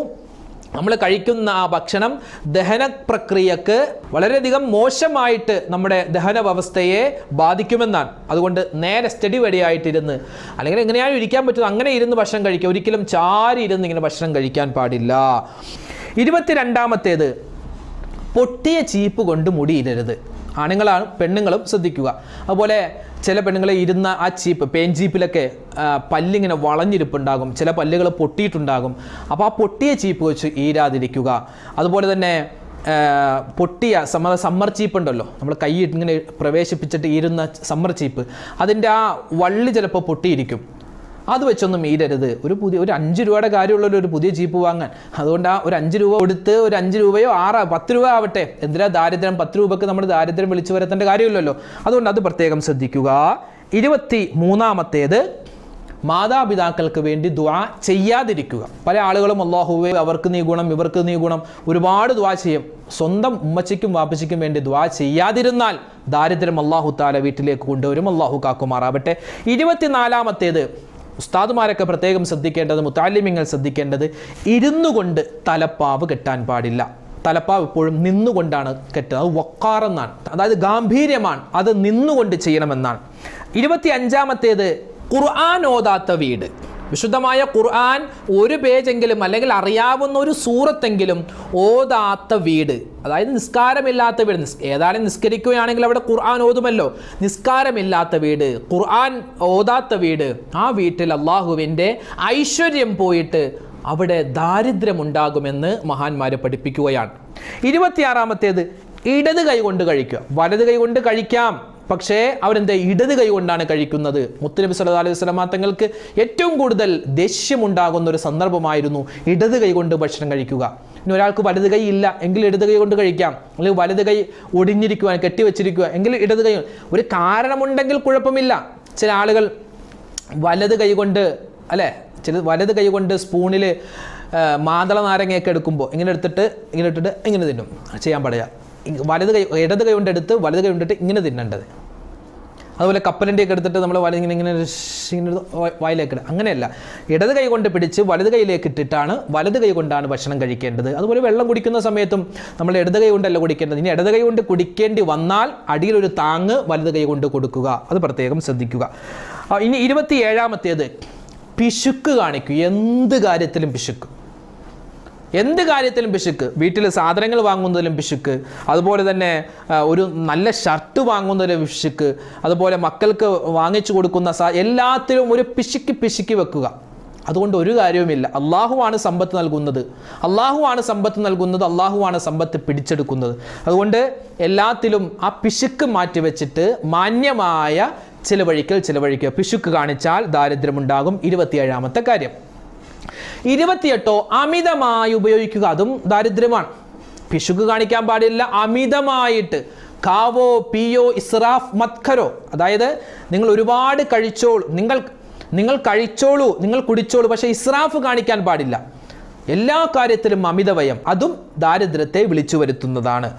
നമ്മൾ കഴിക്കുന്ന ആ ഭക്ഷണം ദഹന പ്രക്രിയക്ക് വളരെയധികം മോശമായിട്ട് നമ്മുടെ ദഹന വ്യവസ്ഥയെ ബാധിക്കുമെന്നാണ്. അതുകൊണ്ട് നേരെ സ്റ്റഡി വടിയായിട്ടിരുന്ന്, അല്ലെങ്കിൽ എങ്ങനെയാണ് ഇരിക്കാൻ പറ്റുന്നത് അങ്ങനെ ഇരുന്ന് ഭക്ഷണം കഴിക്കുക. ഒരിക്കലും ചാരി ഇരുന്ന് ഇങ്ങനെ ഭക്ഷണം കഴിക്കാൻ പാടില്ല. 22-ാമത്തേത്, പൊട്ടിയ ചീപ്പ് കൊണ്ട് മുടിയിടരുത്. ആണുങ്ങളാണ്, പെണ്ണുങ്ങളും ശ്രദ്ധിക്കുക. അതുപോലെ ചില പെണ്ണുങ്ങളെ ഇരുന്ന ആ ചീപ്പ്, പേൻ ചീപ്പിലൊക്കെ പല്ലിങ്ങനെ വളഞ്ഞിരിപ്പുണ്ടാകും, ചില പല്ലുകൾ പൊട്ടിയിട്ടുണ്ടാകും. അപ്പോൾ ആ പൊട്ടിയ ചീപ്പ് വെച്ച് ഈരാതിരിക്കുക. അതുപോലെ തന്നെ പൊട്ടിയ സമ്മർ ചീപ്പ് ഉണ്ടല്ലോ, നമ്മൾ കൈ ഇങ്ങനെ പ്രവേശിപ്പിച്ചിട്ട് ഇരുന്ന സമ്മർ ചീപ്പ്, അതിൻ്റെ ആ വള്ളി ചിലപ്പോൾ പൊട്ടിയിരിക്കും. അത് വെച്ചൊന്നും ഈരരുത്. ഒരു 5 രൂപയുടെ കാര്യമുള്ളൊരു ഒരു പുതിയ ജീപ്പ് വാങ്ങാൻ. അതുകൊണ്ട് ആ ഒരു 5 രൂപ കൊടുത്ത്, ഒരു 5 രൂപയോ 10 രൂപ ആവട്ടെ, എന്തിനാ ദാരിദ്ര്യം? 10 രൂപക്ക് നമ്മൾ ദാരിദ്ര്യം വിളിച്ചു വരുത്തേണ്ട കാര്യമില്ലല്ലോ. അതുകൊണ്ട് അത് പ്രത്യേകം ശ്രദ്ധിക്കുക. 23-ാമത്തേത്, മാതാപിതാക്കൾക്ക് വേണ്ടി ദുആ ചെയ്യാതിരിക്കുക. പല ആളുകളും അല്ലാഹുവേ അവർക്ക് നീ ഗുണം, ഇവർക്ക് നീ ഗുണം, ഒരുപാട് ദുആ ചെയ്യും. സ്വന്തം ഉമ്മച്ചിക്കും വാപ്പച്ചിക്കും വേണ്ടി ദുആ ചെയ്യാതിരുന്നാൽ ദാരിദ്ര്യം അല്ലാഹു തആല വീട്ടിലേക്ക് കൊണ്ടുവരും. അല്ലാഹു കാക്കുമാറാവട്ടെ. 24-ാമത്തേത്, ഉസ്താദുമാരൊക്കെ പ്രത്യേകം ശ്രദ്ധിക്കേണ്ടത്, മുത്തഅല്ലിമീങ്ങൾ ശ്രദ്ധിക്കേണ്ടത്, ഇരുന്നു കൊണ്ട് തലപ്പാവ് കെട്ടാൻ പാടില്ല. തലപ്പാവ് എപ്പോഴും നിന്നുകൊണ്ടാണ് കെട്ടുക. അത് വക്കാറെന്നാണ്, അതായത് ഗാംഭീര്യമാണ്. അത് നിന്നുകൊണ്ട് ചെയ്യണമെന്നാണ്. 25-ാമത്തേത്, ഖുർആൻ ഓതാത്ത വീട്. വിശുദ്ധമായ ഖുർആൻ ഒരു പേജെങ്കിലും അല്ലെങ്കിൽ അറിയാവുന്ന ഒരു സൂറത്തെങ്കിലും ഓതാത്ത വീട്, അതായത് നിസ്കാരമില്ലാത്ത വീട്. ഏതായാലും നിസ്കരിക്കുകയാണെങ്കിൽ അവിടെ ഖുർആൻ ഓതുമല്ലോ. നിസ്കാരമില്ലാത്ത വീട്, ഖുർആൻ ഓതാത്ത വീട്, ആ വീട്ടിൽ അള്ളാഹുവിൻ്റെ ഐശ്വര്യം പോയിട്ട് അവിടെ ദാരിദ്ര്യമുണ്ടാകുമെന്ന് മഹാന്മാർ പഠിപ്പിക്കുകയാണ്. 26-ാമത്തേത്, ഇടത് കൈ കൊണ്ട് കഴിക്കുക. വലത് കൈ കൊണ്ട് കഴിക്കാം, പക്ഷേ അവരെന്താ ഇടത് കൈ കൊണ്ടാണ് കഴിക്കുന്നത്. മുത്തുനബി സല്ലല്ലാഹു അലൈഹി വസല്ലം തങ്ങൾക്ക് ഏറ്റവും കൂടുതൽ ദേഷ്യമുണ്ടാകുന്ന ഒരു സന്ദർഭമായിരുന്നു ഇടത് കൈ കൊണ്ട് ഭക്ഷണം കഴിക്കുക. ഇനി ഒരാൾക്ക് വലത് കൈ ഇല്ല എങ്കിൽ ഇടത് കൈ കൊണ്ട് കഴിക്കാം, അല്ലെങ്കിൽ വലത് കൈ ഒടിഞ്ഞിരിക്കുക, കെട്ടിവെച്ചിരിക്കുക എങ്കിൽ ഇടത് കൈ. ഒരു കാരണമുണ്ടെങ്കിൽ കുഴപ്പമില്ല. ചില ആളുകൾ വലത് കൈ കൊണ്ട് വലത് കൈ കൊണ്ട് സ്പൂണിൽ മാതള നാരങ്ങയൊക്കെ എടുക്കുമ്പോൾ ഇങ്ങനെ ഇട്ടിട്ട് ഇങ്ങനെ തിന്നും. ചെയ്യാൻ പാടില്ല. ഇടത് കൈ കൊണ്ട് എടുത്ത് വലത് കൈ കൊണ്ടിട്ട് ഇങ്ങനെ തിന്നേണ്ടത്. അതുപോലെ കപ്പലിൻ്റെയൊക്കെ എടുത്തിട്ട് നമ്മൾ ഇങ്ങനെ വായിലേക്ക് ഇടുക, അങ്ങനെയല്ല. ഇടത് കൈ കൊണ്ട് പിടിച്ച് വലത് കൈയിലേക്ക് ഇട്ടിട്ടാണ് വലത് കൈ കൊണ്ടാണ് ഭക്ഷണം കഴിക്കേണ്ടത്. അതുപോലെ വെള്ളം കുടിക്കുന്ന സമയത്തും നമ്മൾ ഇടത് കൈ കൊണ്ടല്ല കുടിക്കേണ്ടത്. ഇനി ഇടത് കൈ കൊണ്ട് കുടിക്കേണ്ടി വന്നാൽ അടിയിലൊരു താങ്ങ് വലത് കൈ കൊണ്ട് കൊടുക്കുക. അത് പ്രത്യേകം ശ്രദ്ധിക്കുക. ഇനി 27-ാമത്തേത്, പിശുക്ക് കാണിക്കുക. എന്ത് കാര്യത്തിലും പിശുക്ക്. വീട്ടിൽ സാധനങ്ങൾ വാങ്ങുന്നതിലും പിശുക്ക്, അതുപോലെ തന്നെ ഒരു നല്ല ഷർട്ട് വാങ്ങുന്നതിലും പിശുക്ക്, അതുപോലെ മക്കൾക്ക് വാങ്ങിച്ചു കൊടുക്കുന്ന എല്ലാത്തിലും ഒരു പിശുക്കി വെക്കുക. അതുകൊണ്ട് ഒരു കാര്യവുമില്ല. അള്ളാഹുവാണ് സമ്പത്ത് നൽകുന്നത്, അള്ളാഹുവാണ് സമ്പത്ത് പിടിച്ചെടുക്കുന്നത്. അതുകൊണ്ട് എല്ലാത്തിലും ആ പിശുക്ക് മാറ്റിവെച്ചിട്ട് മാന്യമായ ചിലവഴിക്കുക. പിശുക്ക് കാണിച്ചാൽ ദാരിദ്ര്യമുണ്ടാകും. 27-ാമത്തെ കാര്യം. 28, അമിതമായി ഉപയോഗിക്കുക. അതും ദാരിദ്ര്യമാണ്. പിശുക്ക് കാണിക്കാൻ പാടില്ല അമിതമായിട്ട്. കാവോ പിയോ ഇസ്രാഫ് മത്ഖരോ, അതായത് നിങ്ങൾ ഒരുപാട് കഴിച്ചോളൂ, നിങ്ങൾ കഴിച്ചോളൂ, നിങ്ങൾ കുടിച്ചോളൂ, പക്ഷേ ഇസ്രാഫ് കാണിക്കാൻ പാടില്ല. എല്ലാ കാര്യത്തിലും അമിതവയം, അതും ദാരിദ്ര്യത്തെ വിളിച്ചു വരുത്തുന്നതാണ്.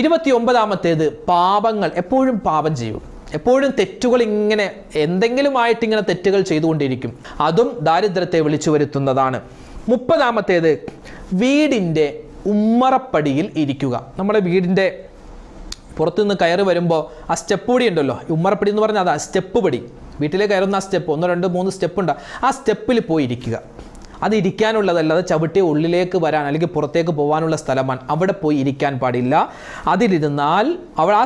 29-ാമത്തേത്, പാപങ്ങൾ. എപ്പോഴും പാപം ചെയ്യുക, എപ്പോഴും തെറ്റുകൾ ഇങ്ങനെ എന്തെങ്കിലുമായിട്ട് ഇങ്ങനെ തെറ്റുകൾ ചെയ്തുകൊണ്ടിരിക്കും. അതും ദാരിദ്ര്യത്തെ വിളിച്ചു വരുത്തുന്നതാണ്. 30-ാമത്തേത്, വീടിൻ്റെ ഉമ്മറപ്പടിയിൽ ഇരിക്കുക. നമ്മുടെ വീടിൻ്റെ പുറത്തുനിന്ന് കയറി വരുമ്പോൾ ആ സ്റ്റെപ്പ് പടി ഉണ്ടല്ലോ, ഉമ്മറപ്പടി എന്ന് പറഞ്ഞാൽ അതാ സ്റ്റെപ്പ് പടി. വീട്ടിലേക്ക് കയറുന്ന ആ സ്റ്റെപ്പ് 1, 2, 3 സ്റ്റെപ്പ് ഉണ്ട്. ആ സ്റ്റെപ്പിൽ പോയി ഇരിക്കുക. അത് ഇരിക്കാനുള്ളതല്ല, അത് ചവിട്ടി ഉള്ളിലേക്ക് വരാൻ അല്ലെങ്കിൽ പുറത്തേക്ക് പോകാനുള്ള സ്ഥലമാണ്. അവിടെ പോയി ഇരിക്കാൻ പാടില്ല. ആ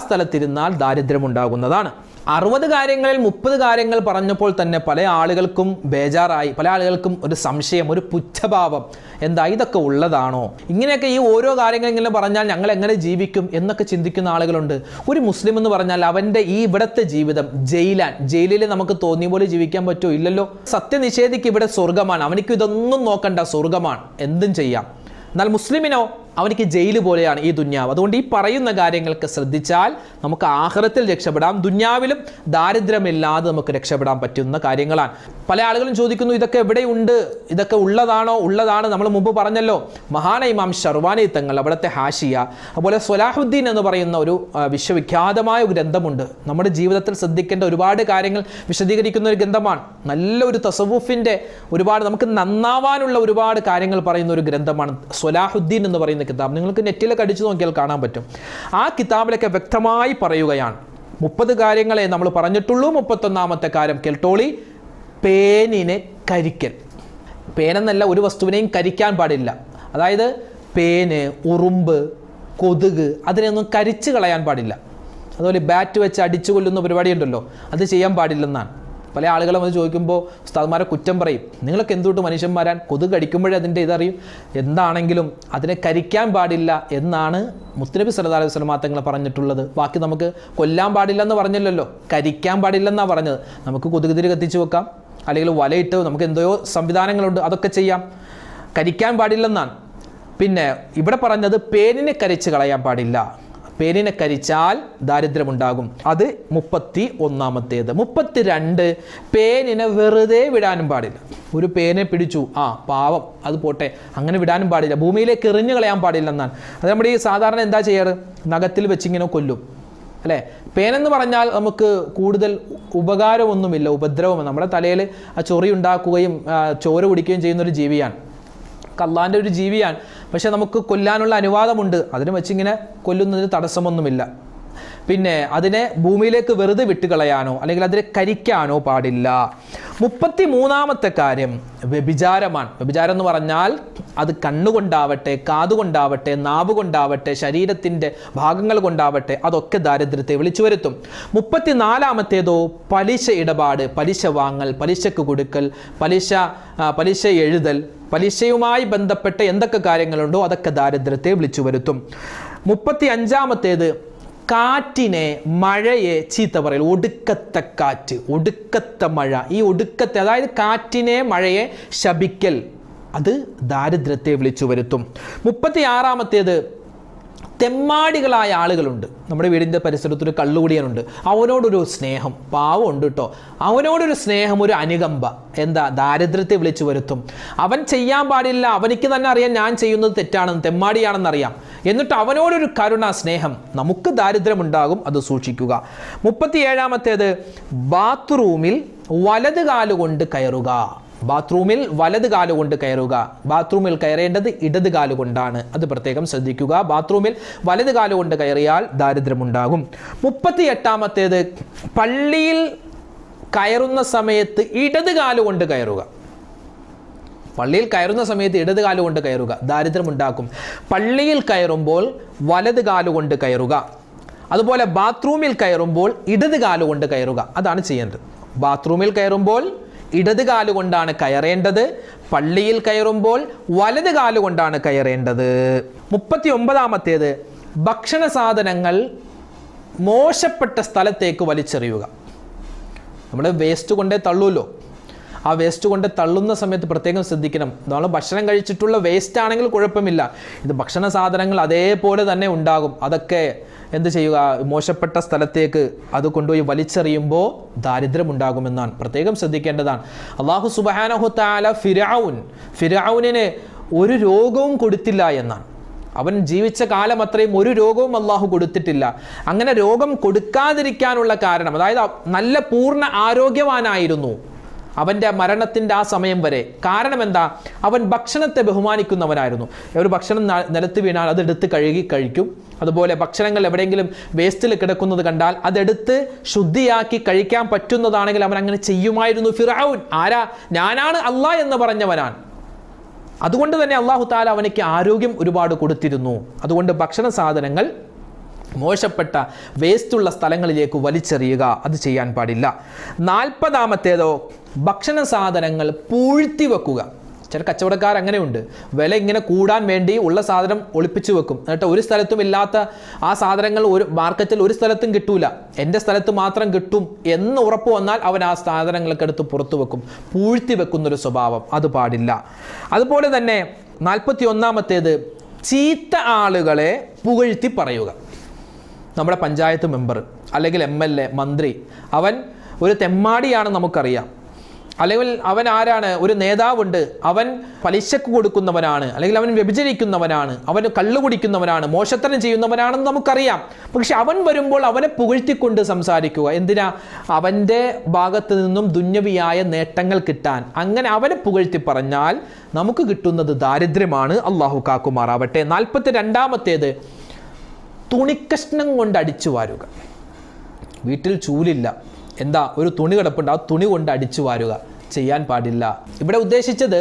സ്ഥലത്തിരുന്നാൽ ദാരിദ്ര്യം ഉണ്ടാകുന്നതാണ്. 60 കാര്യങ്ങളിൽ 30 കാര്യങ്ങൾ പറഞ്ഞപ്പോൾ തന്നെ പല ആളുകൾക്കും ബേജാറായി, പല ആളുകൾക്കും ഒരു സംശയം, ഒരു പുച്ഛഭാവം, എന്താ ഇതൊക്കെ ഉള്ളതാണോ, ഇങ്ങനെയൊക്കെ ഈ ഓരോ കാര്യങ്ങൾ ഇങ്ങനെ പറഞ്ഞാൽ ഞങ്ങൾ എങ്ങനെ ജീവിക്കും എന്നൊക്കെ ചിന്തിക്കുന്ന ആളുകളുണ്ട്. ഒരു മുസ്ലിം എന്ന് പറഞ്ഞാൽ അവൻ്റെ ഈ ഇവിടുത്തെ ജീവിതം ജയിലിൽ നമുക്ക് തോന്നിയ പോലെ ജീവിക്കാൻ പറ്റുമോ? ഇല്ലല്ലോ. സത്യനിഷേധിക്ക് ഇവിടെ സ്വർഗമാണ്, അവനിക്ക് ഇതൊന്നും നോക്കണ്ട, സ്വർഗമാണ്, എന്തും ചെയ്യാം. എന്നാൽ മുസ്ലിമിനോ അവനിക്ക് ജയിൽ പോലെയാണ് ഈ ദുന്യാവ്. അതുകൊണ്ട് ഈ പറയുന്ന കാര്യങ്ങൾക്ക് ശ്രദ്ധിച്ചാൽ നമുക്ക് ആഖിറത്തിൽ രക്ഷപ്പെടാം, ദുന്യാവിലും ദാരിദ്ര്യമില്ലാതെ നമുക്ക് രക്ഷപ്പെടാൻ പറ്റുന്ന കാര്യങ്ങളാണ്. പല ആളുകളും ചോദിക്കുന്നു, ഇതൊക്കെ എവിടെയുണ്ട്, ഇതൊക്കെ ഉള്ളതാണോ? ഉള്ളതാണ്. നമ്മൾ മുമ്പ് പറഞ്ഞല്ലോ, മഹാന ഇമാം ഷർവാനി തങ്ങൾ അവിടുത്തെ ഹാഷിയ, അതുപോലെ സ്വലാഹുദ്ദീൻ എന്ന് പറയുന്ന ഒരു വിശ്വവിഖ്യാതമായ ഒരു ഗ്രന്ഥമുണ്ട്. നമ്മുടെ ജീവിതത്തിൽ ശ്രദ്ധിക്കേണ്ട ഒരുപാട് കാര്യങ്ങൾ വിശദീകരിക്കുന്ന ഒരു ഗ്രന്ഥമാണ്. നല്ലൊരു തസവുഫിൻ്റെ ഒരുപാട് നമുക്ക് നന്നാവാനുള്ള ഒരുപാട് കാര്യങ്ങൾ പറയുന്ന ഒരു ഗ്രന്ഥമാണ് സ്വലാഹുദ്ദീൻ എന്ന് പറയുന്ന കിതാബ്. നിങ്ങൾക്ക് നെറ്റിലൊക്കെ അടിച്ചു നോക്കിയാൽ കാണാൻ പറ്റും. ആ കിതാബിലൊക്കെ വ്യക്തമായി പറയുകയാണ്, 30 കാര്യങ്ങളെ നമ്മൾ പറഞ്ഞിട്ടുള്ളൂ. 31ാമത്തെ കാര്യം കേൾട്ടോളി, പേനിനെ കരിക്കൽ. പേനെന്നല്ല, ഒരു വസ്തുവിനെയും കരിക്കാൻ പാടില്ല. അതായത് പേന്, ഉറുമ്പ്, കൊതുക്, അതിനെയൊന്നും കരിച്ചു കളയാൻ പാടില്ല. അതുപോലെ ബാറ്റ് വെച്ച് അടിച്ചു കൊല്ലുന്ന പരിപാടി ഉണ്ടല്ലോ, അത് ചെയ്യാൻ പാടില്ലെന്നാണ്. പല ആളുകളും അത് ചോദിക്കുമ്പോൾ ഉസ്താദ്മാരെ കുറ്റം പറയും, നിങ്ങളൊക്കെ എന്തുകൊണ്ട് മനുഷ്യന്മാരാൻ, കൊതുക് കടിക്കുമ്പോഴേ അതിൻ്റെ ഇതറിയും, എന്താണെങ്കിലും അതിനെ കരിക്കാൻ പാടില്ല എന്നാണ് മുത്തുനബി സല്ലല്ലാഹു അലൈഹി വസല്ലം തങ്ങൾ പറഞ്ഞിട്ടുള്ളത്. ബാക്കി നമുക്ക് കൊല്ലാൻ പാടില്ലെന്ന് പറഞ്ഞില്ലല്ലോ, കരിക്കാൻ പാടില്ലെന്നാണ് പറഞ്ഞത്. നമുക്ക് കൊതുക് തിരി കത്തിച്ച് വെക്കാം, അല്ലെങ്കിൽ വലയിട്ട്, നമുക്ക് എന്തോ സംവിധാനങ്ങളുണ്ട്, അതൊക്കെ ചെയ്യാം. കരിക്കാൻ പാടില്ലെന്നാണ്. പിന്നെ ഇവിടെ പറഞ്ഞത് പേനിനെ കരിച്ച് കളയാൻ പാടില്ല. പേനിനെ കരിച്ചാൽ ദാരിദ്ര്യമുണ്ടാകും. അത് 31ാമത്തേത്. 32, പേനിനെ വെറുതെ വിടാനും പാടില്ല. ഒരു പേനെ പിടിച്ചു, പാവം, അത് പോട്ടെ, അങ്ങനെ വിടാനും പാടില്ല. ഭൂമിയിലേക്ക് എറിഞ്ഞു കളയാൻ പാടില്ലെന്നാണ്. അത് നമ്മുടെ ഈ സാധാരണ എന്താ ചെയ്യാറ്, നഖത്തിൽ വെച്ചിങ്ങനെ കൊല്ലും അല്ലേ. പേനെന്ന് പറഞ്ഞാൽ നമുക്ക് കൂടുതൽ ഉപകാരമൊന്നുമില്ല, ഉപദ്രവം. നമ്മുടെ തലയിൽ ആ ചൊറി ഉണ്ടാക്കുകയും ചോര കുടിക്കുകയും ചെയ്യുന്നൊരു ജീവിയാണ്, അള്ളാൻ്റെ ഒരു ജീവിയാണ്. പക്ഷെ നമുക്ക് കൊല്ലാനുള്ള അനുവാദമുണ്ട്, അതിനെ വെച്ചിങ്ങനെ കൊല്ലുന്നതിന് തടസ്സമൊന്നുമില്ല. പിന്നെ അതിനെ ഭൂമിയിലേക്ക് വെറുതെ വിട്ടുകളയാനോ അല്ലെങ്കിൽ അതിനെ കരിക്കാനോ പാടില്ല. 33ാമത്തെ കാര്യം വ്യഭിചാരമാണ്. വ്യഭിചാരം എന്ന് പറഞ്ഞാൽ അത് കണ്ണുകൊണ്ടാവട്ടെ, കാതുകൊണ്ടാവട്ടെ, നാവ് കൊണ്ടാവട്ടെ, ശരീരത്തിൻ്റെ ഭാഗങ്ങൾ കൊണ്ടാവട്ടെ, അതൊക്കെ ദാരിദ്ര്യത്തെ വിളിച്ചു വരുത്തും. 34ാമത്തേതോ പലിശ ഇടപാട്, പലിശ വാങ്ങൽ, പലിശക്ക് കൊടുക്കൽ, പലിശ എഴുതൽ, പലിശയുമായി ബന്ധപ്പെട്ട എന്തൊക്കെ കാര്യങ്ങളുണ്ടോ അതൊക്കെ ദാരിദ്ര്യത്തെ വിളിച്ചു വരുത്തും. 35ാമത്തേത് കാറ്റിനെ, മഴയെ ചീത്ത പറയൽ. ഒടുക്കത്തെ കാറ്റ്, ഒടുക്കത്തെ മഴ, ഈ ഒടുക്കത്തെ, അതായത് കാറ്റിനെ, മഴയെ ശപിക്കൽ, അത് ദാരിദ്ര്യത്തെ വിളിച്ചു വരുത്തും. 36ാമത്തേത് തെമ്മാടികളായ ആളുകളുണ്ട്. നമ്മുടെ വീടിൻ്റെ പരിസരത്തൊരു കള്ളുകുടിയനുണ്ട്, അവനോടൊരു സ്നേഹം, പാവമുണ്ട് കേട്ടോ, അവനോടൊരു സ്നേഹം, ഒരു അനുകമ്പ, എന്താ ദാരിദ്ര്യത്തെ വിളിച്ചു വരുത്തും. അവൻ ചെയ്യാൻ പാടില്ല, അവനിക്ക് തന്നെ അറിയാം ഞാൻ ചെയ്യുന്നത് തെറ്റാണെന്ന്, തെമ്മാടിയാണെന്നറിയാം, എന്നിട്ട് അവനോടൊരു കരുണ, സ്നേഹം, നമുക്ക് ദാരിദ്ര്യമുണ്ടാകും, അത് സൂക്ഷിക്കുക. 37ാമത്തേത് ബാത്റൂമിൽ വലത് കാലുകൊണ്ട് കയറുക. ബാത്റൂമിൽ വലത് കാലുകൊണ്ട് കയറുക. ബാത്റൂമിൽ കയറേണ്ടത് ഇടത് കാലുകൊണ്ടാണ്, അത് പ്രത്യേകം ശ്രദ്ധിക്കുക. ബാത്റൂമിൽ വലത് കാലുകൊണ്ട് കയറിയാൽ ദാരിദ്ര്യമുണ്ടാകും. 38ാമത്തേത് പള്ളിയിൽ കയറുന്ന സമയത്ത് ഇടത് കാലുകൊണ്ട് കയറുക. പള്ളിയിൽ കയറുന്ന സമയത്ത് ഇടത് കാലുകൊണ്ട് കയറുക, ദാരിദ്ര്യമുണ്ടാക്കും. പള്ളിയിൽ കയറുമ്പോൾ വലത് കാലുകൊണ്ട് കയറുക. അതുപോലെ ബാത്റൂമിൽ കയറുമ്പോൾ ഇടത് കാലുകൊണ്ട് കയറുക, അതാണ് ചെയ്യേണ്ടത്. ബാത്റൂമിൽ കയറുമ്പോൾ ഇടത് കാലുകൊണ്ടാണ് കയറേണ്ടത്, പള്ളിയിൽ കയറുമ്പോൾ വലത് കാലുകൊണ്ടാണ് കയറേണ്ടത്. 39ാമത്തേത് ഭക്ഷണ സാധനങ്ങൾ മോശപ്പെട്ട സ്ഥലത്തേക്ക് വലിച്ചെറിയുക. നമ്മൾ വേസ്റ്റ് കൊണ്ടേ തള്ളൂല്ലോ, ആ വേസ്റ്റ് കൊണ്ട് തള്ളുന്ന സമയത്ത് പ്രത്യേകം ശ്രദ്ധിക്കണം. നമ്മൾ ഭക്ഷണം കഴിച്ചിട്ടുള്ള വേസ്റ്റ് ആണെങ്കിൽ കുഴപ്പമില്ല, ഇത് ഭക്ഷണ സാധനങ്ങൾ അതേപോലെ തന്നെ ഉണ്ടാകും, അതൊക്കെ എന്ത് ചെയ്യുക, മോശപ്പെട്ട സ്ഥലത്തേക്ക് അത് കൊണ്ടുപോയി വലിച്ചെറിയുമ്പോൾ ദാരിദ്ര്യമുണ്ടാകുമെന്നാണ്, പ്രത്യേകം ശ്രദ്ധിക്കേണ്ടതാണ്. അല്ലാഹു സുബ്ഹാനഹു തആല ഫിർഔനിന് ഒരു രോഗവും കൊടുത്തില്ല എന്നാണ്. അവൻ ജീവിച്ച കാലം അത്രയും ഒരു രോഗവും അള്ളാഹു കൊടുത്തിട്ടില്ല. അങ്ങനെ രോഗം കൊടുക്കാതിരിക്കാനുള്ള കാരണം, അതായത് നല്ല പൂർണ്ണ ആരോഗ്യവാനായിരുന്നു അവൻ്റെ മരണത്തിൻ്റെ ആ സമയം വരെ. കാരണം എന്താ, അവൻ ഭക്ഷണത്തെ ബഹുമാനിക്കുന്നവനായിരുന്നു. ഒരു ഭക്ഷണം നിലത്ത് വീണാൽ അതെടുത്ത് കഴുകി കഴിക്കും. അതുപോലെ ഭക്ഷണങ്ങൾ എവിടെയെങ്കിലും വേസ്റ്റിൽ കിടക്കുന്നത് കണ്ടാൽ അതെടുത്ത് ശുദ്ധിയാക്കി കഴിക്കാൻ പറ്റുന്നതാണെങ്കിൽ അവൻ അങ്ങനെ ചെയ്യുമായിരുന്നു. ഫിർഔൻ ആരാ, ഞാനാണ് അള്ളാഹ് എന്ന് പറഞ്ഞവനാണ്. അതുകൊണ്ട് തന്നെ അള്ളാഹു തആല അവനിക്ക് ആരോഗ്യം ഒരുപാട് കൊടുത്തിരുന്നു. അതുകൊണ്ട് ഭക്ഷണ സാധനങ്ങൾ മോശപ്പെട്ട വേസ്റ്റുള്ള സ്ഥലങ്ങളിലേക്ക് വലിച്ചെറിയുക, അത് ചെയ്യാൻ പാടില്ല. 40-ാമത്തേതോ ഭക്ഷണ സാധനങ്ങൾ പൂഴ്ത്തി വെക്കുക. ചില കച്ചവടക്കാർ അങ്ങനെയുണ്ട്, വില ഇങ്ങനെ കൂടാൻ വേണ്ടി ഉള്ള സാധനം ഒളിപ്പിച്ചു വെക്കും. എന്നിട്ട് ഒരു സ്ഥലത്തും ഇല്ലാത്ത ആ സാധനങ്ങൾ ഒരു മാർക്കറ്റിൽ ഒരു സ്ഥലത്തും കിട്ടൂല, എൻ്റെ സ്ഥലത്ത് മാത്രം കിട്ടും എന്ന് ഉറപ്പ് വന്നാൽ അവൻ ആ സാധനങ്ങളൊക്കെ എടുത്ത് പുറത്തു വെക്കും. പൂഴ്ത്തി വെക്കുന്നൊരു സ്വഭാവം, അത് പാടില്ല. അതുപോലെ തന്നെ 41-ാമത്തേത് ചീത്ത ആളുകളെ പുകഴ്ത്തി പറയുക. നമ്മുടെ പഞ്ചായത്ത് മെമ്പർ അല്ലെങ്കിൽ MLA, മന്ത്രി, അവൻ ഒരു തെമ്മാടിയാണ് നമുക്കറിയാം, അല്ലെങ്കിൽ അവൻ ആരാണ്, ഒരു നേതാവുണ്ട്, അവൻ പലിശക്ക് കൊടുക്കുന്നവനാണ്, അല്ലെങ്കിൽ അവൻ വ്യഭിചരിക്കുന്നവനാണ്, അവൻ കള്ളു കുടിക്കുന്നവനാണ്, മോശത്തരം ചെയ്യുന്നവനാണെന്ന് നമുക്കറിയാം. പക്ഷെ അവൻ വരുമ്പോൾ അവനെ പുകഴ്ത്തിക്കൊണ്ട് സംസാരിക്കുക. എന്തിനാ? അവൻ്റെ ഭാഗത്ത് നിന്നും ദുന്യവിയായ നേട്ടങ്ങൾ കിട്ടാൻ. അങ്ങനെ അവനെ പുകഴ്ത്തി പറഞ്ഞാൽ നമുക്ക് കിട്ടുന്നത് ദാരിദ്ര്യമാണ്. അള്ളാഹു കാക്കുമാറാവട്ടെ. 42-ാമത്തേത് തുണിക്കഷ്ണം കൊണ്ട് അടിച്ചു വാരുക. വീട്ടിൽ ചൂലില്ല, എന്താ, ഒരു തുണി കിടപ്പുണ്ട്, ആ തുണി കൊണ്ട് അടിച്ചു വാരുക, ചെയ്യാൻ പാടില്ല. ഇവിടെ ഉദ്ദേശിച്ചത്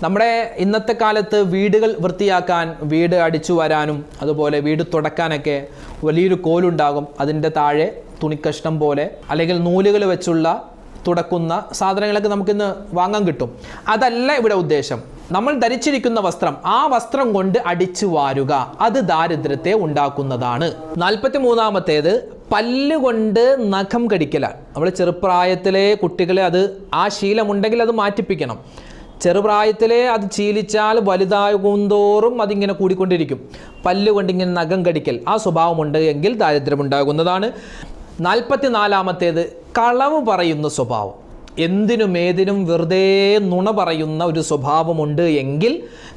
നമ്മുടെ ഇന്നത്തെ കാലത്ത് വീടുകൾ വൃത്തിയാക്കാൻ, വീട് അടിച്ചു വരാനും അതുപോലെ വീട് തുടക്കാനൊക്കെ വലിയൊരു കോലുണ്ടാകും, അതിൻ്റെ താഴെ തുണിക്കഷ്ണം പോലെ അല്ലെങ്കിൽ നൂലുകൾ വെച്ചുള്ള തുടക്കുന്ന സാധനങ്ങളൊക്കെ നമുക്കിന്ന് വാങ്ങാൻ കിട്ടും. അതല്ല ഇവിടെ ഉദ്ദേശം. നമ്മൾ ധരിച്ചിരിക്കുന്ന വസ്ത്രം, ആ വസ്ത്രം കൊണ്ട് അടിച്ചു വാരുക, അത് ദാരിദ്ര്യത്തെ ഉണ്ടാക്കുന്നതാണ്. 43-ാമത്തേത് പല്ലുകൊണ്ട് നഖം കടിക്കലാണ്. നമ്മൾ ചെറുപ്രായത്തിലെ കുട്ടികളെ ആ ശീലമുണ്ടെങ്കിൽ അത് മാറ്റിപ്പിക്കണം. ചെറുപ്രായത്തിലെ അത് ശീലിച്ചാൽ വലുതാകുന്തോറും അതിങ്ങനെ കൂടിക്കൊണ്ടിരിക്കും. പല്ലുകൊണ്ട് ഇങ്ങനെ നഖം കടിക്കൽ, ആ സ്വഭാവമുണ്ട് എങ്കിൽ ദാരിദ്ര്യമുണ്ടാകുന്നതാണ്. 44-ാമത്തേത് കളവ് പറയുന്ന സ്വഭാവം. എന്തിനും ഏതിനും വെറുതെ നുണ പറയുന്ന ഒരു സ്വഭാവമുണ്ട് എങ്കിൽ,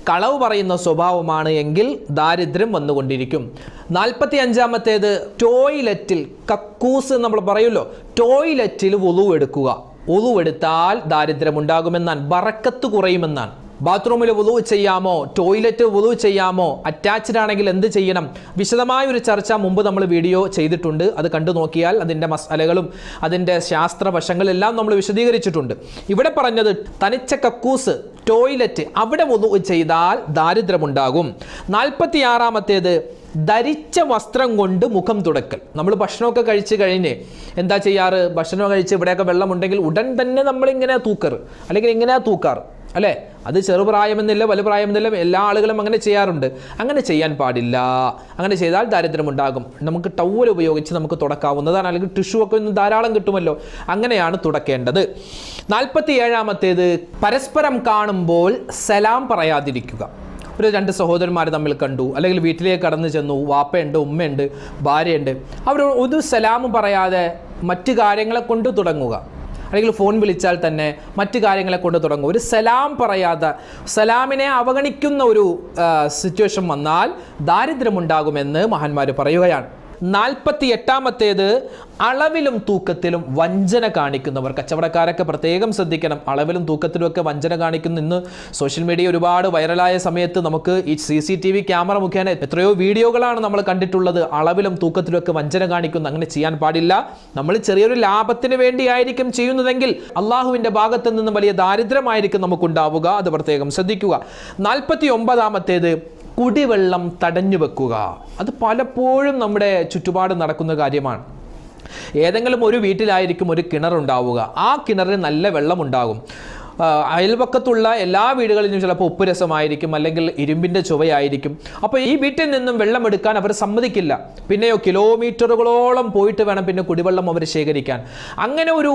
കളവ് പറയുന്ന സ്വഭാവമാണ് എങ്കിൽ ദാരിദ്ര്യം വന്നുകൊണ്ടിരിക്കും. 45-ാമത്തേത് ടോയ്ലറ്റിൽ കക്കൂസ് നമ്മൾ പറയുമല്ലോ, ടോയ്ലറ്റിൽ വുളു എടുക്കുക. വുളു എടുത്താൽ ദാരിദ്ര്യമുണ്ടാകുമെന്നാണ്, ബറക്കത്ത് കുറയുമെന്നാണ്. ബാത്റൂമിൽ വുളു ചെയ്യാമോ, ടോയ്ലറ്റ് വുളു ചെയ്യാമോ, അറ്റാച്ച്ഡ് ആണെങ്കിൽ എന്ത് ചെയ്യണം, വിശദമായ ഒരു ചർച്ച മുമ്പ് നമ്മൾ വീഡിയോ ചെയ്തിട്ടുണ്ട്. അത് കണ്ടു നോക്കിയാൽ അതിൻ്റെ മസാലകളും അതിൻ്റെ ശാസ്ത്രവശങ്ങളെല്ലാം നമ്മൾ വിശദീകരിച്ചിട്ടുണ്ട്. ഇവിടെ പറഞ്ഞത് തനിച്ച കക്കൂസ്, ടോയ്ലറ്റ്, അവിടെ വുളു ചെയ്താൽ ദാരിദ്ര്യമുണ്ടാകും. 46-ാമത്തേത് ധരിച്ച വസ്ത്രം കൊണ്ട് മുഖം തുടക്കൽ. നമ്മൾ ഭക്ഷണമൊക്കെ കഴിച്ച് കഴിഞ്ഞ് എന്താ ചെയ്യാറ്, ഭക്ഷണം കഴിച്ച് ഇവിടെയൊക്കെ വെള്ളമുണ്ടെങ്കിൽ ഉടൻ തന്നെ നമ്മളിങ്ങനെ തൂക്കാറ്, അല്ലെങ്കിൽ ഇങ്ങനെ തൂക്കാറ് അല്ലേ. അത് ചെറുപ്രായമെന്നില്ല വലുപ്രായമെന്നില്ല, എല്ലാ ആളുകളും അങ്ങനെ ചെയ്യാറുണ്ട്. അങ്ങനെ ചെയ്യാൻ പാടില്ല. അങ്ങനെ ചെയ്താൽ ദാരിദ്ര്യമുണ്ടാകും. നമുക്ക് ടവൽ ഉപയോഗിച്ച് നമുക്ക് തുടക്കാവുന്നതാണ്, അല്ലെങ്കിൽ ടിഷ്യൂ ഒക്കെ ഒന്ന് ധാരാളം കിട്ടുമല്ലോ, അങ്ങനെയാണ് തുടക്കേണ്ടത്. 47-ാമത്തേത് പരസ്പരം കാണുമ്പോൾ സലാം പറയാതിരിക്കുക. ഒരു 2 സഹോദരന്മാർ തമ്മിൽ കണ്ടു, അല്ലെങ്കിൽ വീട്ടിലേക്ക് കടന്നു ചെന്നു, വാപ്പയുണ്ട്, ഉമ്മയുണ്ട്, ഭാര്യയുണ്ട്, അവർ ഒരു സലാം പറയാതെ മറ്റു കാര്യങ്ങളെ കൊണ്ട് തുടങ്ങുക, അല്ലെങ്കിൽ ഫോൺ വിളിച്ചാൽ തന്നെ മറ്റു കാര്യങ്ങളെ കൊണ്ട് തുടങ്ങും. ഒരു സലാം പറയാതെ, സലാമിനെ അവഗണിക്കുന്ന ഒരു സിറ്റുവേഷൻ വന്നാൽ ദാരിദ്ര്യമുണ്ടാകുമെന്ന് മഹാന്മാർ പറയുകയാണ്. 48-ാമത്തേത് അളവിലും തൂക്കത്തിലും വഞ്ചന കാണിക്കുന്നവർ. കച്ചവടക്കാരൊക്കെ പ്രത്യേകം ശ്രദ്ധിക്കണം. അളവിലും തൂക്കത്തിലും ഒക്കെ വഞ്ചന കാണിക്കുന്നു. ഇന്ന് സോഷ്യൽ മീഡിയ ഒരുപാട് വൈറലായ സമയത്ത് നമുക്ക് ഈ CCTV ക്യാമറ മുഖേന എത്രയോ വീഡിയോകളാണ് നമ്മൾ കണ്ടിട്ടുള്ളത്. അളവിലും തൂക്കത്തിലും ഒക്കെ വഞ്ചന കാണിക്കുന്നു. അങ്ങനെ ചെയ്യാൻ പാടില്ല. നമ്മൾ ചെറിയൊരു ലാഭത്തിന് വേണ്ടിയായിരിക്കും ചെയ്യുന്നതെങ്കിൽ അള്ളാഹുവിൻ്റെ ഭാഗത്ത് നിന്ന് വലിയ ദാരിദ്ര്യമായിരിക്കും നമുക്കുണ്ടാവുക. അത് പ്രത്യേകം ശ്രദ്ധിക്കുക. 49-ാമത്തേത് കുടിവെള്ളം തടഞ്ഞു വെക്കുക. അത് പലപ്പോഴും നമ്മുടെ ചുറ്റുപാട് നടക്കുന്ന കാര്യമാണ്. ഏതെങ്കിലും ഒരു വീട്ടിലായിരിക്കും ഒരു കിണറുണ്ടാവുക. ആ കിണറിന് നല്ല വെള്ളമുണ്ടാകും. അയൽപക്കത്തുള്ള എല്ലാ വീടുകളിലും ചിലപ്പോൾ ഉപ്പ് രസമായിരിക്കും, അല്ലെങ്കിൽ ഇരുമ്പിൻ്റെ ചുവയായിരിക്കും. അപ്പോൾ ഈ വീട്ടിൽ നിന്നും വെള്ളം എടുക്കാൻ അവർ സമ്മതിക്കില്ല. പിന്നെയോ കിലോമീറ്ററുകളോളം പോയിട്ട് വേണം പിന്നെ കുടിവെള്ളം അവർ ശേഖരിക്കാൻ. അങ്ങനെ ഒരു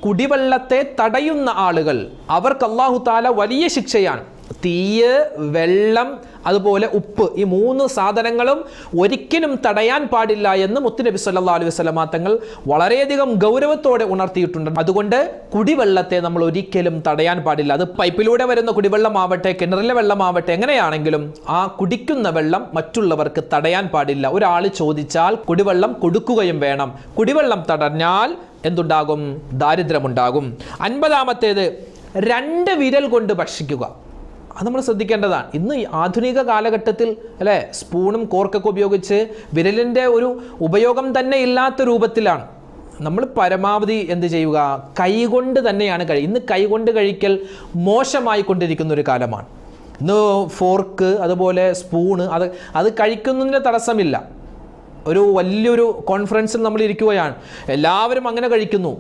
കുടിവെള്ളത്തെ തടയുന്ന ആളുകൾ, അവർക്ക് അല്ലാഹു തആല വലിയ ശിക്ഷയാണ്. തീയ്, വെള്ളം, അതുപോലെ ഉപ്പ്, ഈ 3 സാധനങ്ങളും ഒരിക്കലും തടയാൻ പാടില്ല എന്ന് മുത്തുനബി സല്ലല്ലാഹു അലൈഹി വസല്ലമ തങ്ങൾ വളരെയധികം ഗൗരവത്തോടെ ഉണർത്തിയിട്ടുണ്ട്. അതുകൊണ്ട് കുടിവെള്ളത്തെ നമ്മൾ ഒരിക്കലും തടയാൻ പാടില്ല. അത് പൈപ്പിലൂടെ വരുന്ന കുടിവെള്ളമാവട്ടെ, കിണറിലെ വെള്ളമാവട്ടെ, എങ്ങനെയാണെങ്കിലും ആ കുടിക്കുന്ന വെള്ളം മറ്റുള്ളവർക്ക് തടയാൻ പാടില്ല. ഒരാൾ ചോദിച്ചാൽ കുടിവെള്ളം കൊടുക്കുകയും വേണം. കുടിവെള്ളം തടഞ്ഞാൽ എന്തുണ്ടാകും? ദാരിദ്ര്യമുണ്ടാകും. 50-ാമത്തേത് 2 വിരൽ കൊണ്ട് ഭക്ഷിക്കുക. അത് നമ്മൾ ശ്രദ്ധിക്കേണ്ടതാണ്. ഇന്ന് ആധുനിക കാലഘട്ടത്തിൽ അല്ലേ, സ്പൂണും കോർക്കൊക്കെ ഉപയോഗിച്ച് വിരലിൻ്റെ ഒരു ഉപയോഗം തന്നെ ഇല്ലാത്ത രൂപത്തിലാണ്. നമ്മൾ പരമാവധി എന്ത് ചെയ്യുക? കൈകൊണ്ട് തന്നെയാണ് ഇന്ന് കൈകൊണ്ട് കഴിക്കൽ മോശമായി കൊണ്ടിരിക്കുന്ന ഒരു കാലമാണ്. ഇന്ന് ഫോർക്ക്, അതുപോലെ സ്പൂണ്, അത് കഴിക്കുന്നതിന് തടസ്സമില്ല. ഒരു വലിയൊരു കോൺഫറൻസിൽ നമ്മൾ ഇരിക്കുകയാണ്, എല്ലാവരും അങ്ങനെ കഴിക്കുന്നു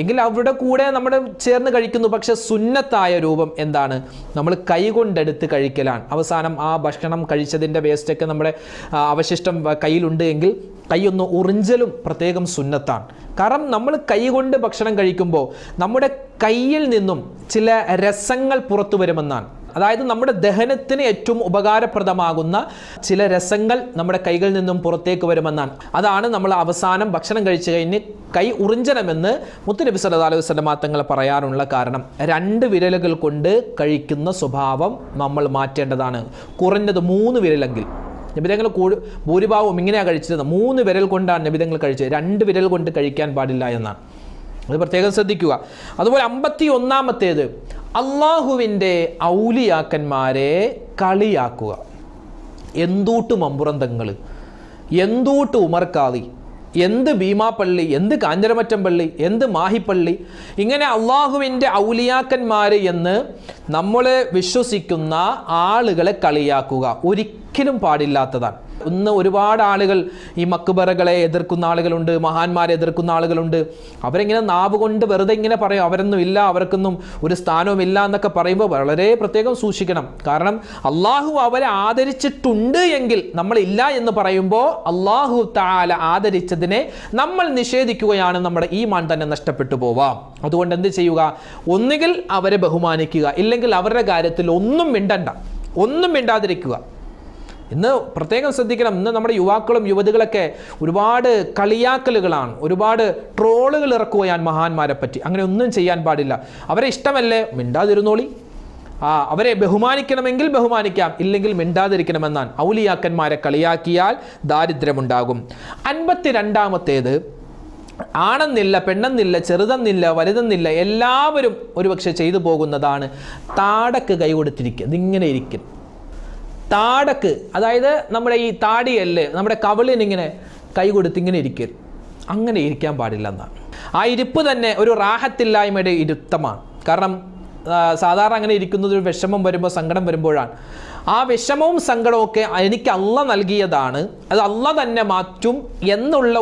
എങ്കിൽ അവരുടെ കൂടെ നമ്മൾ ചേർന്ന് കഴിക്കുന്നു. പക്ഷെ സുന്നത്തായ രൂപം എന്താണ്? നമ്മൾ കൈകൊണ്ടെടുത്ത് കഴിക്കലാണ്. അവസാനം ആ ഭക്ഷണം കഴിച്ചതിൻ്റെ വേസ്റ്റൊക്കെ നമ്മുടെ അവശിഷ്ടം കയ്യിലുണ്ട് എങ്കിൽ കൈയൊന്ന് ഉറിഞ്ചലും പ്രത്യേകം സുന്നത്താണ്. കാരണം നമ്മൾ കൈകൊണ്ട് ഭക്ഷണം കഴിക്കുമ്പോൾ നമ്മുടെ കയ്യിൽ നിന്നും ചില രസങ്ങൾ പുറത്തു വരുമെന്നാണ്. അതായത് നമ്മുടെ ദഹനത്തിന് ഏറ്റവും ഉപകാരപ്രദമാകുന്ന ചില രസങ്ങൾ നമ്മുടെ കൈകളിൽ നിന്നും പുറത്തേക്ക് വരുമെന്നാണ്. അതാണ് നമ്മൾ അവസാനം ഭക്ഷണം കഴിച്ചു കഴിഞ്ഞ് കൈ ഉറിഞ്ചണമെന്ന് മുത്തുനബി സല്ലല്ലാഹു അലൈഹി വസല്ലം തങ്ങൾ പറയാനുള്ള കാരണം. 2 വിരലുകൾ കൊണ്ട് കഴിക്കുന്ന സ്വഭാവം നമ്മൾ മാറ്റേണ്ടതാണ്. കുറഞ്ഞത് 3 വിരലെങ്കിൽ. നബിതങ്ങൾ ഭൂരിഭാവവും ഇങ്ങനെയാണ് കഴിച്ചിരുന്നത്. 3 വിരൽ കൊണ്ടാണ് നബിതങ്ങൾ കഴിച്ചത്. 2 വിരൽ കൊണ്ട് കഴിക്കാൻ പാടില്ല എന്നാണ്. അത് പ്രത്യേകം ശ്രദ്ധിക്കുക. അതുപോലെ 51-ാമത്തേത് അള്ളാഹുവിൻ്റെ ഔലിയാക്കന്മാരെ കളിയാക്കുക. എന്തൂട്ട് മമ്പുറന്തങ്ങൾ, എന്തൂട്ട് ഉമർക്കാദി, എന്ത് ഭീമാപ്പള്ളി, എന്ത് കാഞ്ഞിരമറ്റം പള്ളി, എന്ത് മാഹിപ്പള്ളി, ഇങ്ങനെ അള്ളാഹുവിൻ്റെ ഔലിയാക്കന്മാർ എന്ന് നമ്മൾ വിശ്വസിക്കുന്ന ആളുകളെ കളിയാക്കുക ഒരിക്കലും പാടില്ലാത്തതാണ്. ഇന്ന് ഒരുപാട് ആളുകൾ ഈ മക്ബറകളെ എതിർക്കുന്ന ആളുകളുണ്ട്, മഹാന്മാരെ എതിർക്കുന്ന ആളുകളുണ്ട്. അവരെങ്ങനെ നാവ് കൊണ്ട് വെറുതെ ഇങ്ങനെ പറയും, അവരൊന്നും ഇല്ല, അവർക്കൊന്നും ഒരു സ്ഥാനവും ഇല്ല എന്നൊക്കെ പറയുമ്പോൾ വളരെ പ്രത്യേകം സൂക്ഷിക്കണം. കാരണം അള്ളാഹു അവരെ ആദരിച്ചിട്ടുണ്ട് എങ്കിൽ നമ്മളില്ല എന്ന് പറയുമ്പോൾ അള്ളാഹു തആല ആദരിച്ചതിനെ നമ്മൾ നിഷേധിക്കുകയാണ്, നമ്മുടെ ഈമാൻ തന്നെ നഷ്ടപ്പെട്ടു പോവാം. അതുകൊണ്ട് എന്ത് ചെയ്യുക? ഒന്നുകിൽ അവരെ ബഹുമാനിക്കുക, ഇല്ലെങ്കിൽ അവരുടെ കാര്യത്തിൽ ഒന്നും മിണ്ടാതിരിക്കുക. ഇന്ന് പ്രത്യേകം ശ്രദ്ധിക്കണം. ഇന്ന് നമ്മുടെ യുവാക്കളും യുവതികളൊക്കെ ഒരുപാട് കളിയാക്കലുകളാണ്, ഒരുപാട് ട്രോളുകൾ ഇറക്കുകയാണ് മഹാന്മാരെ പറ്റി. അങ്ങനെ ഒന്നും ചെയ്യാൻ പാടില്ല. അവരെ ഇഷ്ടമല്ലേ, മിണ്ടാതിരുന്നോളി. അവരെ ബഹുമാനിക്കണമെങ്കിൽ ബഹുമാനിക്കാം, ഇല്ലെങ്കിൽ മിണ്ടാതിരിക്കണമെന്നാണ്. ഔലിയാക്കന്മാരെ കളിയാക്കിയാൽ ദാരിദ്ര്യമുണ്ടാകും. 52-ാമത്തേത് ആണെന്നില്ല, പെണ്ണെന്നില്ല, ചെറുതെന്നില്ല, വലുതെന്നില്ല, എല്ലാവരും ഒരുപക്ഷെ ചെയ്തു പോകുന്നതാണ് താടക്ക് കൈ കൊടുത്തിരിക്കുക. ഇതിങ്ങനെ ഇരിക്കും. താടക്ക്, അതായത് നമ്മുടെ ഈ താടിയല്ലേ, നമ്മുടെ കവിളിനിങ്ങനെ കൈ കൊടുത്തിങ്ങനെ ഇരിക്കരുത്. അങ്ങനെ ഇരിക്കാൻ പാടില്ല എന്നാണ്. ആ ഇരിപ്പ് തന്നെ ഒരു റാഹത്തില്ലായ്മയുടെ ഇരുത്തമാണ്. കാരണം സാധാരണ അങ്ങനെ ഇരിക്കുന്നത് ഒരു വിഷമം വരുമ്പോൾ, സങ്കടം വരുമ്പോഴാണ്. ആ വിഷമവും സങ്കടവും ഒക്കെ എനിക്ക് അള്ളാഹ് നൽകിയതാണ്, അത് അള്ളാഹ് തന്നെ മാറ്റും എന്നുള്ള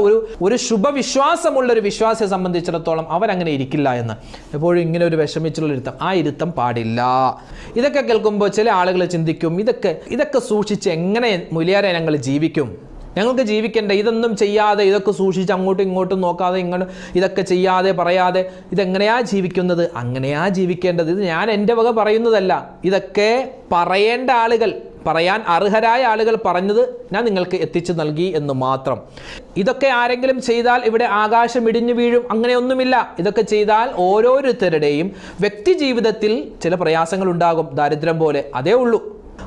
ഒരു ശുഭവിശ്വാസമുള്ളൊരു വിശ്വാസിയെ സംബന്ധിച്ചിടത്തോളം അവരങ്ങനെ ഇരിക്കില്ല എന്ന്. എപ്പോഴും ഇങ്ങനെ ഒരു വിഷമിച്ചുള്ള ഇരുത്തം, ആ ഇരുത്തം പാടില്ല. ഇതൊക്കെ കേൾക്കുമ്പോൾ ചില ആളുകൾ ചിന്തിക്കും, ഇതൊക്കെ സൂക്ഷിച്ച് എങ്ങനെ മുലിയാരെ ഞങ്ങൾ ജീവിക്കും? ഞങ്ങൾക്ക് ജീവിക്കേണ്ട ഇതൊന്നും ചെയ്യാതെ, ഇതൊക്കെ സൂക്ഷിച്ച് അങ്ങോട്ടും ഇങ്ങോട്ടും നോക്കാതെ, ഇതൊക്കെ ചെയ്യാതെ പറയാതെ ഇതെങ്ങനെയാ ജീവിക്കുന്നത്? അങ്ങനെയാ ജീവിക്കേണ്ടത്. ഇത് ഞാൻ എൻ്റെ വക പറയുന്നതല്ല, ഇതൊക്കെ പറയേണ്ട ആളുകൾ, പറയാൻ അർഹരായ ആളുകൾ പറഞ്ഞത് ഞാൻ നിങ്ങൾക്ക് എത്തിച്ചു നൽകി എന്ന് മാത്രം. ഇതൊക്കെ ആരെങ്കിലും ചെയ്താൽ ഇവിടെ ആകാശം ഇടിഞ്ഞു വീഴും, അങ്ങനെയൊന്നുമില്ല. ഇതൊക്കെ ചെയ്താൽ ഓരോരുത്തരുടെയും വ്യക്തി ജീവിതത്തിൽ ചില പ്രയാസങ്ങൾ ഉണ്ടാകും, ദാരിദ്ര്യം പോലെ, അതേ ഉള്ളൂ.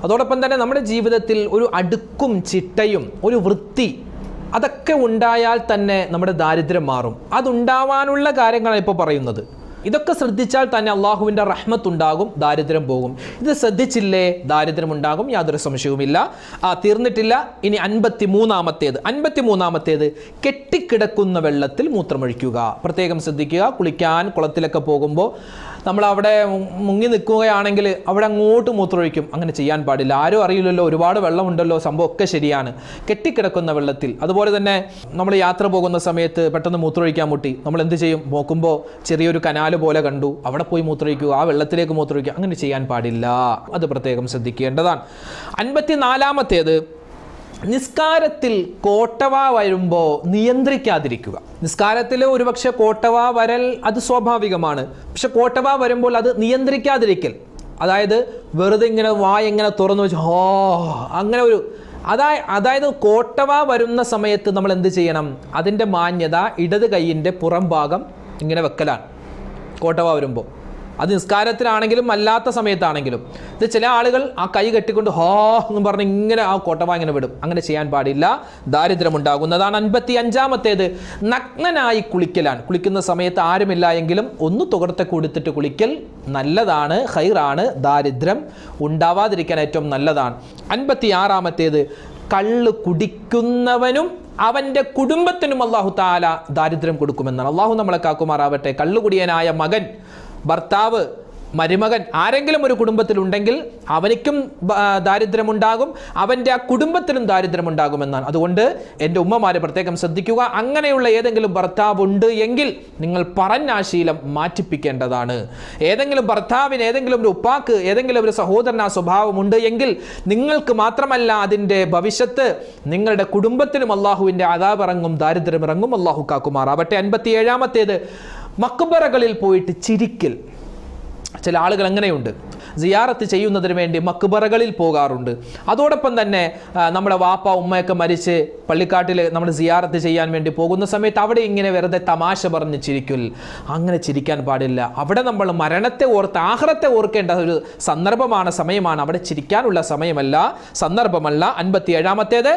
അതോടൊപ്പം തന്നെ നമ്മുടെ ജീവിതത്തിൽ ഒരു അടുക്കും ചിട്ടയും ഒരു വൃത്തി അതൊക്കെ ഉണ്ടായാൽ തന്നെ നമ്മുടെ ദാരിദ്ര്യം മാറും. അതുണ്ടാവാനുള്ള കാര്യങ്ങളാണ് ഇപ്പോൾ പറയുന്നത്. ഇതൊക്കെ ശ്രദ്ധിച്ചാൽ തന്നെ അള്ളാഹുവിൻ്റെ റഹ്മത്തുണ്ടാകും, ദാരിദ്ര്യം പോകും. ഇത് ശ്രദ്ധിച്ചില്ലേ ദാരിദ്ര്യം ഉണ്ടാകും, യാതൊരു സംശയവുമില്ല. തീർന്നിട്ടില്ല. ഇനി 53-ാമത്തേത് കെട്ടിക്കിടക്കുന്ന വെള്ളത്തിൽ മൂത്രമൊഴിക്കുക. പ്രത്യേകം ശ്രദ്ധിക്കുക. കുളിക്കാൻ കുളത്തിലൊക്കെ പോകുമ്പോൾ നമ്മൾ അവിടെ മുങ്ങി നിൽക്കുകയാണെങ്കിൽ അവിടെ അങ്ങോട്ട് മൂത്രമൊഴിക്കും. അങ്ങനെ ചെയ്യാൻ പാടില്ല. ആരും അറിയില്ലല്ലോ, ഒരുപാട് വെള്ളമുണ്ടല്ലോ, സംഭവം ഒക്കെ ശരിയാണ്. കെട്ടിക്കിടക്കുന്ന വെള്ളത്തിൽ. അതുപോലെ തന്നെ നമ്മൾ യാത്ര പോകുന്ന സമയത്ത് പെട്ടെന്ന് മൂത്രമൊഴിക്കാൻ മുട്ടി, നമ്മൾ എന്ത് ചെയ്യും? നോക്കുമ്പോൾ ചെറിയൊരു കനാൽ പോലെ കണ്ടു, അവിടെ പോയി മൂത്രമൊഴിക്കുക, ആ വെള്ളത്തിലേക്ക് മൂത്രമൊഴിക്കുക. അങ്ങനെ ചെയ്യാൻ പാടില്ല. അത് പ്രത്യേകം ശ്രദ്ധിക്കേണ്ടതാണ്. 54-ാമത്തേത് നിസ്കാരത്തിൽ കോട്ടവ വരുമ്പോൾ നിയന്ത്രിക്കാതിരിക്കുക. നിസ്കാരത്തിൽ ഒരുപക്ഷെ കോട്ടവ വരൽ അത് സ്വാഭാവികമാണ്. പക്ഷെ കോട്ടവ വരുമ്പോൾ അത് നിയന്ത്രിക്കാതിരിക്കൽ, അതായത് വെറുതെ ഇങ്ങനെ എങ്ങനെ തുറന്നു വെച്ച് അങ്ങനെ ഒരു അതായത് കോട്ടവ വരുന്ന സമയത്ത് നമ്മൾ എന്ത് ചെയ്യണം? അതിൻ്റെ മാന്യത ഇടത് കൈയിൻ്റെ പുറം ഭാഗം ഇങ്ങനെ വെക്കലാണ് കോട്ടവ വരുമ്പോൾ. അത് നിസ്കാരത്തിലാണെങ്കിലും അല്ലാത്ത സമയത്താണെങ്കിലും. ഇത് ചില ആളുകൾ ആ കൈ കെട്ടിക്കൊണ്ട് എന്ന് പറഞ്ഞ് ഇങ്ങനെ ആ കോട്ടവ ഇങ്ങനെ വിടും. അങ്ങനെ ചെയ്യാൻ പാടില്ല, ദാരിദ്ര്യമുണ്ടാകുന്നതാണ്. 55-ാമത്തേത് നഗ്നനായി കുളിക്കലാണ്. കുളിക്കുന്ന സമയത്ത് ആരുമില്ല എങ്കിലും ഒന്ന് തുകർത്തെ കൊടുത്തിട്ട് കുളിക്കൽ നല്ലതാണ്, ഖൈറാണ്. ദാരിദ്ര്യം ഉണ്ടാവാതിരിക്കാൻ ഏറ്റവും നല്ലതാണ്. 56-ാമത്തേത് കള്ള് കുടിക്കുന്നവനും അവൻ്റെ കുടുംബത്തിനും അള്ളാഹു തആല ദാരിദ്ര്യം കൊടുക്കുമെന്നാണ്. അള്ളാഹു നമ്മളെ കാക്കുമാറാവട്ടെ. കള്ളുകുടിയനായ മകൻ, ഭർത്താവ് മരുമകൻ ആരെങ്കിലും ഒരു കുടുംബത്തിലുണ്ടെങ്കിൽ അവനിക്കും ദാരിദ്ര്യമുണ്ടാകും, അവൻ്റെ ആ കുടുംബത്തിനും ദാരിദ്ര്യമുണ്ടാകുമെന്നാണ്. അതുകൊണ്ട് എൻ്റെ ഉമ്മമാരെ പ്രത്യേകം ശ്രദ്ധിക്കുക. അങ്ങനെയുള്ള ഏതെങ്കിലും ഭർത്താവുണ്ട് എങ്കിൽ നിങ്ങൾ പറഞ്ഞ ആ ശീലം മാറ്റിപ്പിക്കേണ്ടതാണ്. ഏതെങ്കിലും ഭർത്താവിന്, ഏതെങ്കിലും ഒരു ഉപ്പാക്ക്, ഏതെങ്കിലും ഒരു സഹോദരൻ ആ സ്വഭാവമുണ്ട് എങ്കിൽ നിങ്ങൾക്ക് മാത്രമല്ല അതിൻ്റെ ഭവിഷ്യത്ത്, നിങ്ങളുടെ കുടുംബത്തിനും അള്ളാഹുവിൻ്റെ അദാബ് ഇറങ്ങും, ദാരിദ്ര്യം ഇറങ്ങും. അള്ളാഹു കാക്കുമാറാവട്ടെ. 57-ാമത്തേത് മക്ബറകളിൽ പോയിട്ട് ചിരിക്കൽ. ചില ആളുകൾ എങ്ങനെയുണ്ട്, സിയാറത്ത് ചെയ്യുന്നതിന് വേണ്ടി മക്ബറകളിൽ പോകാറുണ്ട്. അതോടൊപ്പം തന്നെ നമ്മുടെ വാപ്പ ഉമ്മയൊക്കെ മരിച്ച് പള്ളിക്കാട്ടിൽ നമ്മൾ സിയാറത്ത് ചെയ്യാൻ വേണ്ടി പോകുന്ന സമയത്ത് അവിടെ ഇങ്ങനെ വെറുതെ തമാശ പറഞ്ഞ് ചിരിക്കൽ. അങ്ങനെ ചിരിക്കാൻ പാടില്ല. അവിടെ നമ്മൾ മരണത്തെ ഓർത്ത്, ആഖിറത്തെ ഓർക്കേണ്ട ഒരു സന്ദർഭമാണ്, സമയമാണ്. അവിടെ ചിരിക്കാനുള്ള സമയമല്ല, സന്ദർഭമല്ല. 57-ാമത്തേത്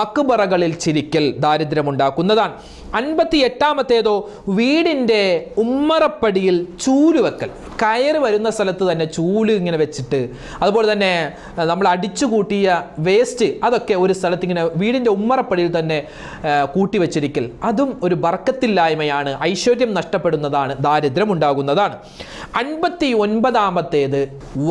മക്ബറകളിൽ ചിരിക്കൽ ദാരിദ്ര്യമുണ്ടാക്കുന്നതാണ്. 58-ാമത്തേതോ വീടിൻ്റെ ഉമ്മറപ്പടിയിൽ ചൂല് വെക്കൽ. കയറ് വരുന്ന സ്ഥലത്ത് തന്നെ ചൂല് ഇങ്ങനെ വെച്ചിട്ട്, അതുപോലെ തന്നെ നമ്മൾ അടിച്ചു കൂട്ടിയ വേസ്റ്റ് അതൊക്കെ ഒരു സ്ഥലത്ത് ഇങ്ങനെ വീടിൻ്റെ ഉമ്മറപ്പടിയിൽ തന്നെ കൂട്ടി വെച്ചിരിക്കൽ. അതും ഒരു ബർക്കത്തില്ലായ്മയാണ്, ഐശ്വര്യം നഷ്ടപ്പെടുന്നതാണ്, ദാരിദ്ര്യം ഉണ്ടാകുന്നതാണ്. 59-ാമത്തേത്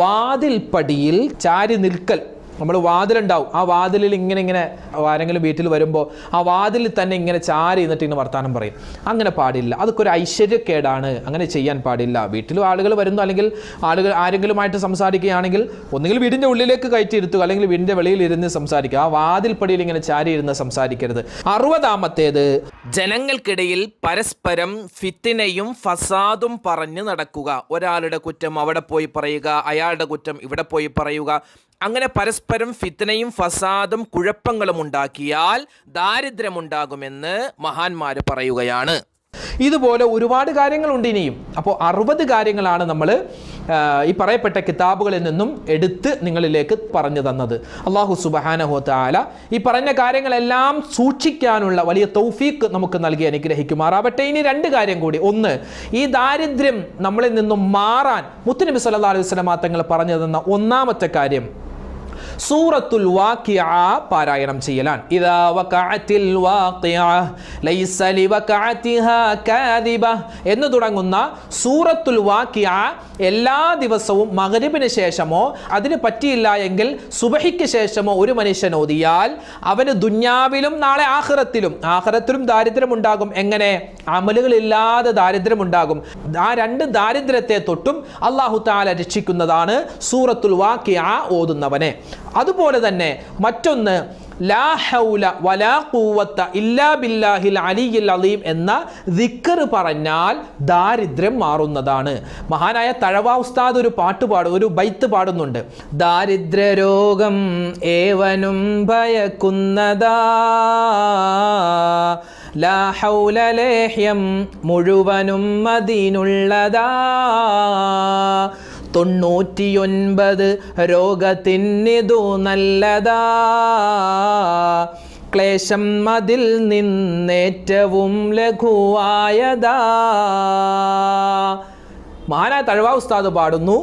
വാതിൽപ്പടിയിൽ ചാരി നിൽക്കൽ. നമ്മൾ വാതിലുണ്ടാവും, ആ വാതിലിൽ ഇങ്ങനെ ആരെങ്കിലും വീട്ടിൽ വരുമ്പോൾ ആ വാതിലിൽ തന്നെ ഇങ്ങനെ ചാരി എന്നിട്ട് ഇങ്ങനെ വർത്താനം പറയും. അങ്ങനെ പാടില്ല, അതൊക്കെ ഒരു ഐശ്വര്യക്കേടാണ്. അങ്ങനെ ചെയ്യാൻ പാടില്ല. വീട്ടിൽ ആളുകൾ വരുന്നു, അല്ലെങ്കിൽ ആളുകൾ ആരെങ്കിലുമായിട്ട് സംസാരിക്കുകയാണെങ്കിൽ ഒന്നുകിൽ വീടിൻ്റെ ഉള്ളിലേക്ക് കയറ്റി ഇരുത്തുക, അല്ലെങ്കിൽ വീടിൻ്റെ വെളിയിൽ ഇരുന്ന് സംസാരിക്കുക. ആ വാതിൽപ്പടിയിൽ ഇങ്ങനെ ചാരി ഇരുന്ന് സംസാരിക്കരുത്. 60-ാമത്തേത് ജനങ്ങൾക്കിടയിൽ പരസ്പരം ഫിത്തിനയും ഫസാദും പറഞ്ഞു നടക്കുക. ഒരാളുടെ കുറ്റം അവിടെ പോയി പറയുക, അയാളുടെ കുറ്റം ഇവിടെ പോയി പറയുക. അങ്ങനെ പരസ്പരം ഫിത്നയും ഫസാദും കുഴപ്പങ്ങളും ഉണ്ടാക്കിയാൽ ദാരിദ്ര്യമുണ്ടാകുമെന്ന് മഹാന്മാർ പറയുകയാണ്. ഇതുപോലെ ഒരുപാട് കാര്യങ്ങളുണ്ട് ഇനിയും. അപ്പോൾ 60 കാര്യങ്ങളാണ് നമ്മൾ ഈ പറയപ്പെട്ട കിതാബുകളിൽ നിന്നും എടുത്ത് നിങ്ങളിലേക്ക് പറഞ്ഞു തന്നത്. അല്ലാഹു സുബ്ഹാനഹു വ തആല ഈ പറഞ്ഞ കാര്യങ്ങളെല്ലാം സൂക്ഷിക്കാനുള്ള വലിയ തൗഫീഖ് നമുക്ക് നൽകി അനുഗ്രഹിക്കുമാറാവട്ടെ. ഇനി 2 കാര്യം കൂടി. ഒന്ന്, ഈ ദാരിദ്ര്യം നമ്മളിൽ നിന്നും മാറാൻ മുത്തുനബി സല്ലല്ലാഹു അലൈഹി വസല്ലം തങ്ങൾ പറഞ്ഞു തന്ന ഒന്നാമത്തെ കാര്യം സൂറത്തുൽ വാഖിഅ പാരായണം ചെയ്യലാണ്. ഇദാ വഖഅത്തിൽ വാഖിഅ ലൈസ ലിവഖഅതിഹാ കാദിബ എന്ന് തുടങ്ങുന്ന സൂറത്തുൽ വാഖിഅ എല്ലാ ദിവസവും മഗ്രിബിന് ശേഷമോ അതിന് പറ്റിയില്ല എങ്കിൽ സുബഹിക്ക് ശേഷമോ ഒരു മനുഷ്യൻ ഓതിയാൽ അവന് ദുന്യാവിലും നാളെ ആഖിറത്തിലും ദാരിദ്ര്യമുണ്ടാകും. എങ്ങനെ? അമലുകളില്ലാതെ ദാരിദ്ര്യമുണ്ടാകും. ആ 2 ദാരിദ്ര്യത്തെ തൊട്ടും അല്ലാഹു തആല രക്ഷിക്കുന്നതാണ് സൂറത്തുൽ വാഖിഅ ഓതുന്നവനെ. അതുപോലെ തന്നെ മറ്റൊന്ന് ലാ ഹൗല വലാ ഖുവത ഇല്ലാ ബില്ലാഹിൽ അലിയിൽ അലീം എന്ന ദിക്ർ പറഞ്ഞാൽ ദാരിദ്ര്യം മാറുന്നതാണ്. മഹാനായ തഴവ ഉസ്താദ് ഒരു ബൈത്ത് പാടുന്നുണ്ട്. ദാരിദ്ര്യ രോഗം ഏവനും ഭയക്കുന്നതാ, ലാ ഹൗല ലേഹ്യം മുഴുവനും അതിനുള്ളതാ, 99 രോഗത്തിനിതു നല്ലതാ, ക്ലേശം അതിൽ നിന്നേറ്റവും ലഘുവായതാ. മഹാനായ തഴവ ഉസ്താദ് പാടുന്നു,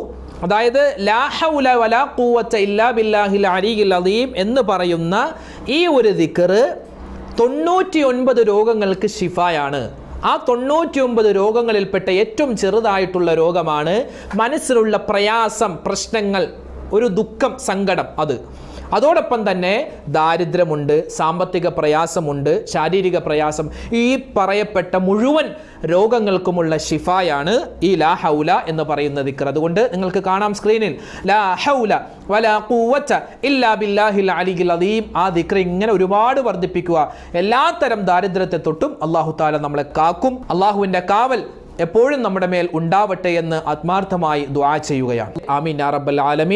അതായത് ലാ ഹൗല വലാ ഖുവത ഇല്ലാ ബില്ലാഹിൽ അലിയിൽ അലീം എന്ന് പറയുന്ന ഈ ഒരു ദിക്ർ 99 രോഗങ്ങൾക്ക് ശിഫായാണ്. ആ 99 രോഗങ്ങളിൽപ്പെട്ട ഏറ്റവും ചെറുതായിട്ടുള്ള രോഗമാണ് മനസ്സിലുള്ള പ്രയാസം, പ്രശ്നങ്ങൾ, ഒരു ദുഃഖം, സങ്കടം. അതോടൊപ്പം തന്നെ ദാരിദ്ര്യമുണ്ട്, സാമ്പത്തിക പ്രയാസമുണ്ട്, ശാരീരിക പ്രയാസം. ഈ പറയപ്പെട്ട മുഴുവൻ രോഗങ്ങൾക്കുമുള്ള ഷിഫായാണ് ഈ ലാ ഹൗല എന്ന് പറയുന്ന ദിക്ർ. അതുകൊണ്ട് നിങ്ങൾക്ക് കാണാം സ്ക്രീനിൽ ലാ ഹൗല വലാ ഖുവത ഇല്ലാ ബില്ലാഹിൽ അലിയിൽ അലീം. ആ ദിക്ർ ഇങ്ങനെ ഒരുപാട് വർദ്ധിപ്പിക്കുക. എല്ലാത്തരം ദാരിദ്ര്യത്തെ തൊട്ടും അല്ലാഹു തആല നമ്മളെ കാക്കും. അല്ലാഹുവിൻ്റെ കാവൽ എപ്പോഴും നമ്മുടെ മേൽ ഉണ്ടാവട്ടെ എന്ന് ആത്മാർത്ഥമായി ദുആ ചെയ്യുകയാണ്. ആമീൻ യാ റബ്ബൽ ആലമീൻ.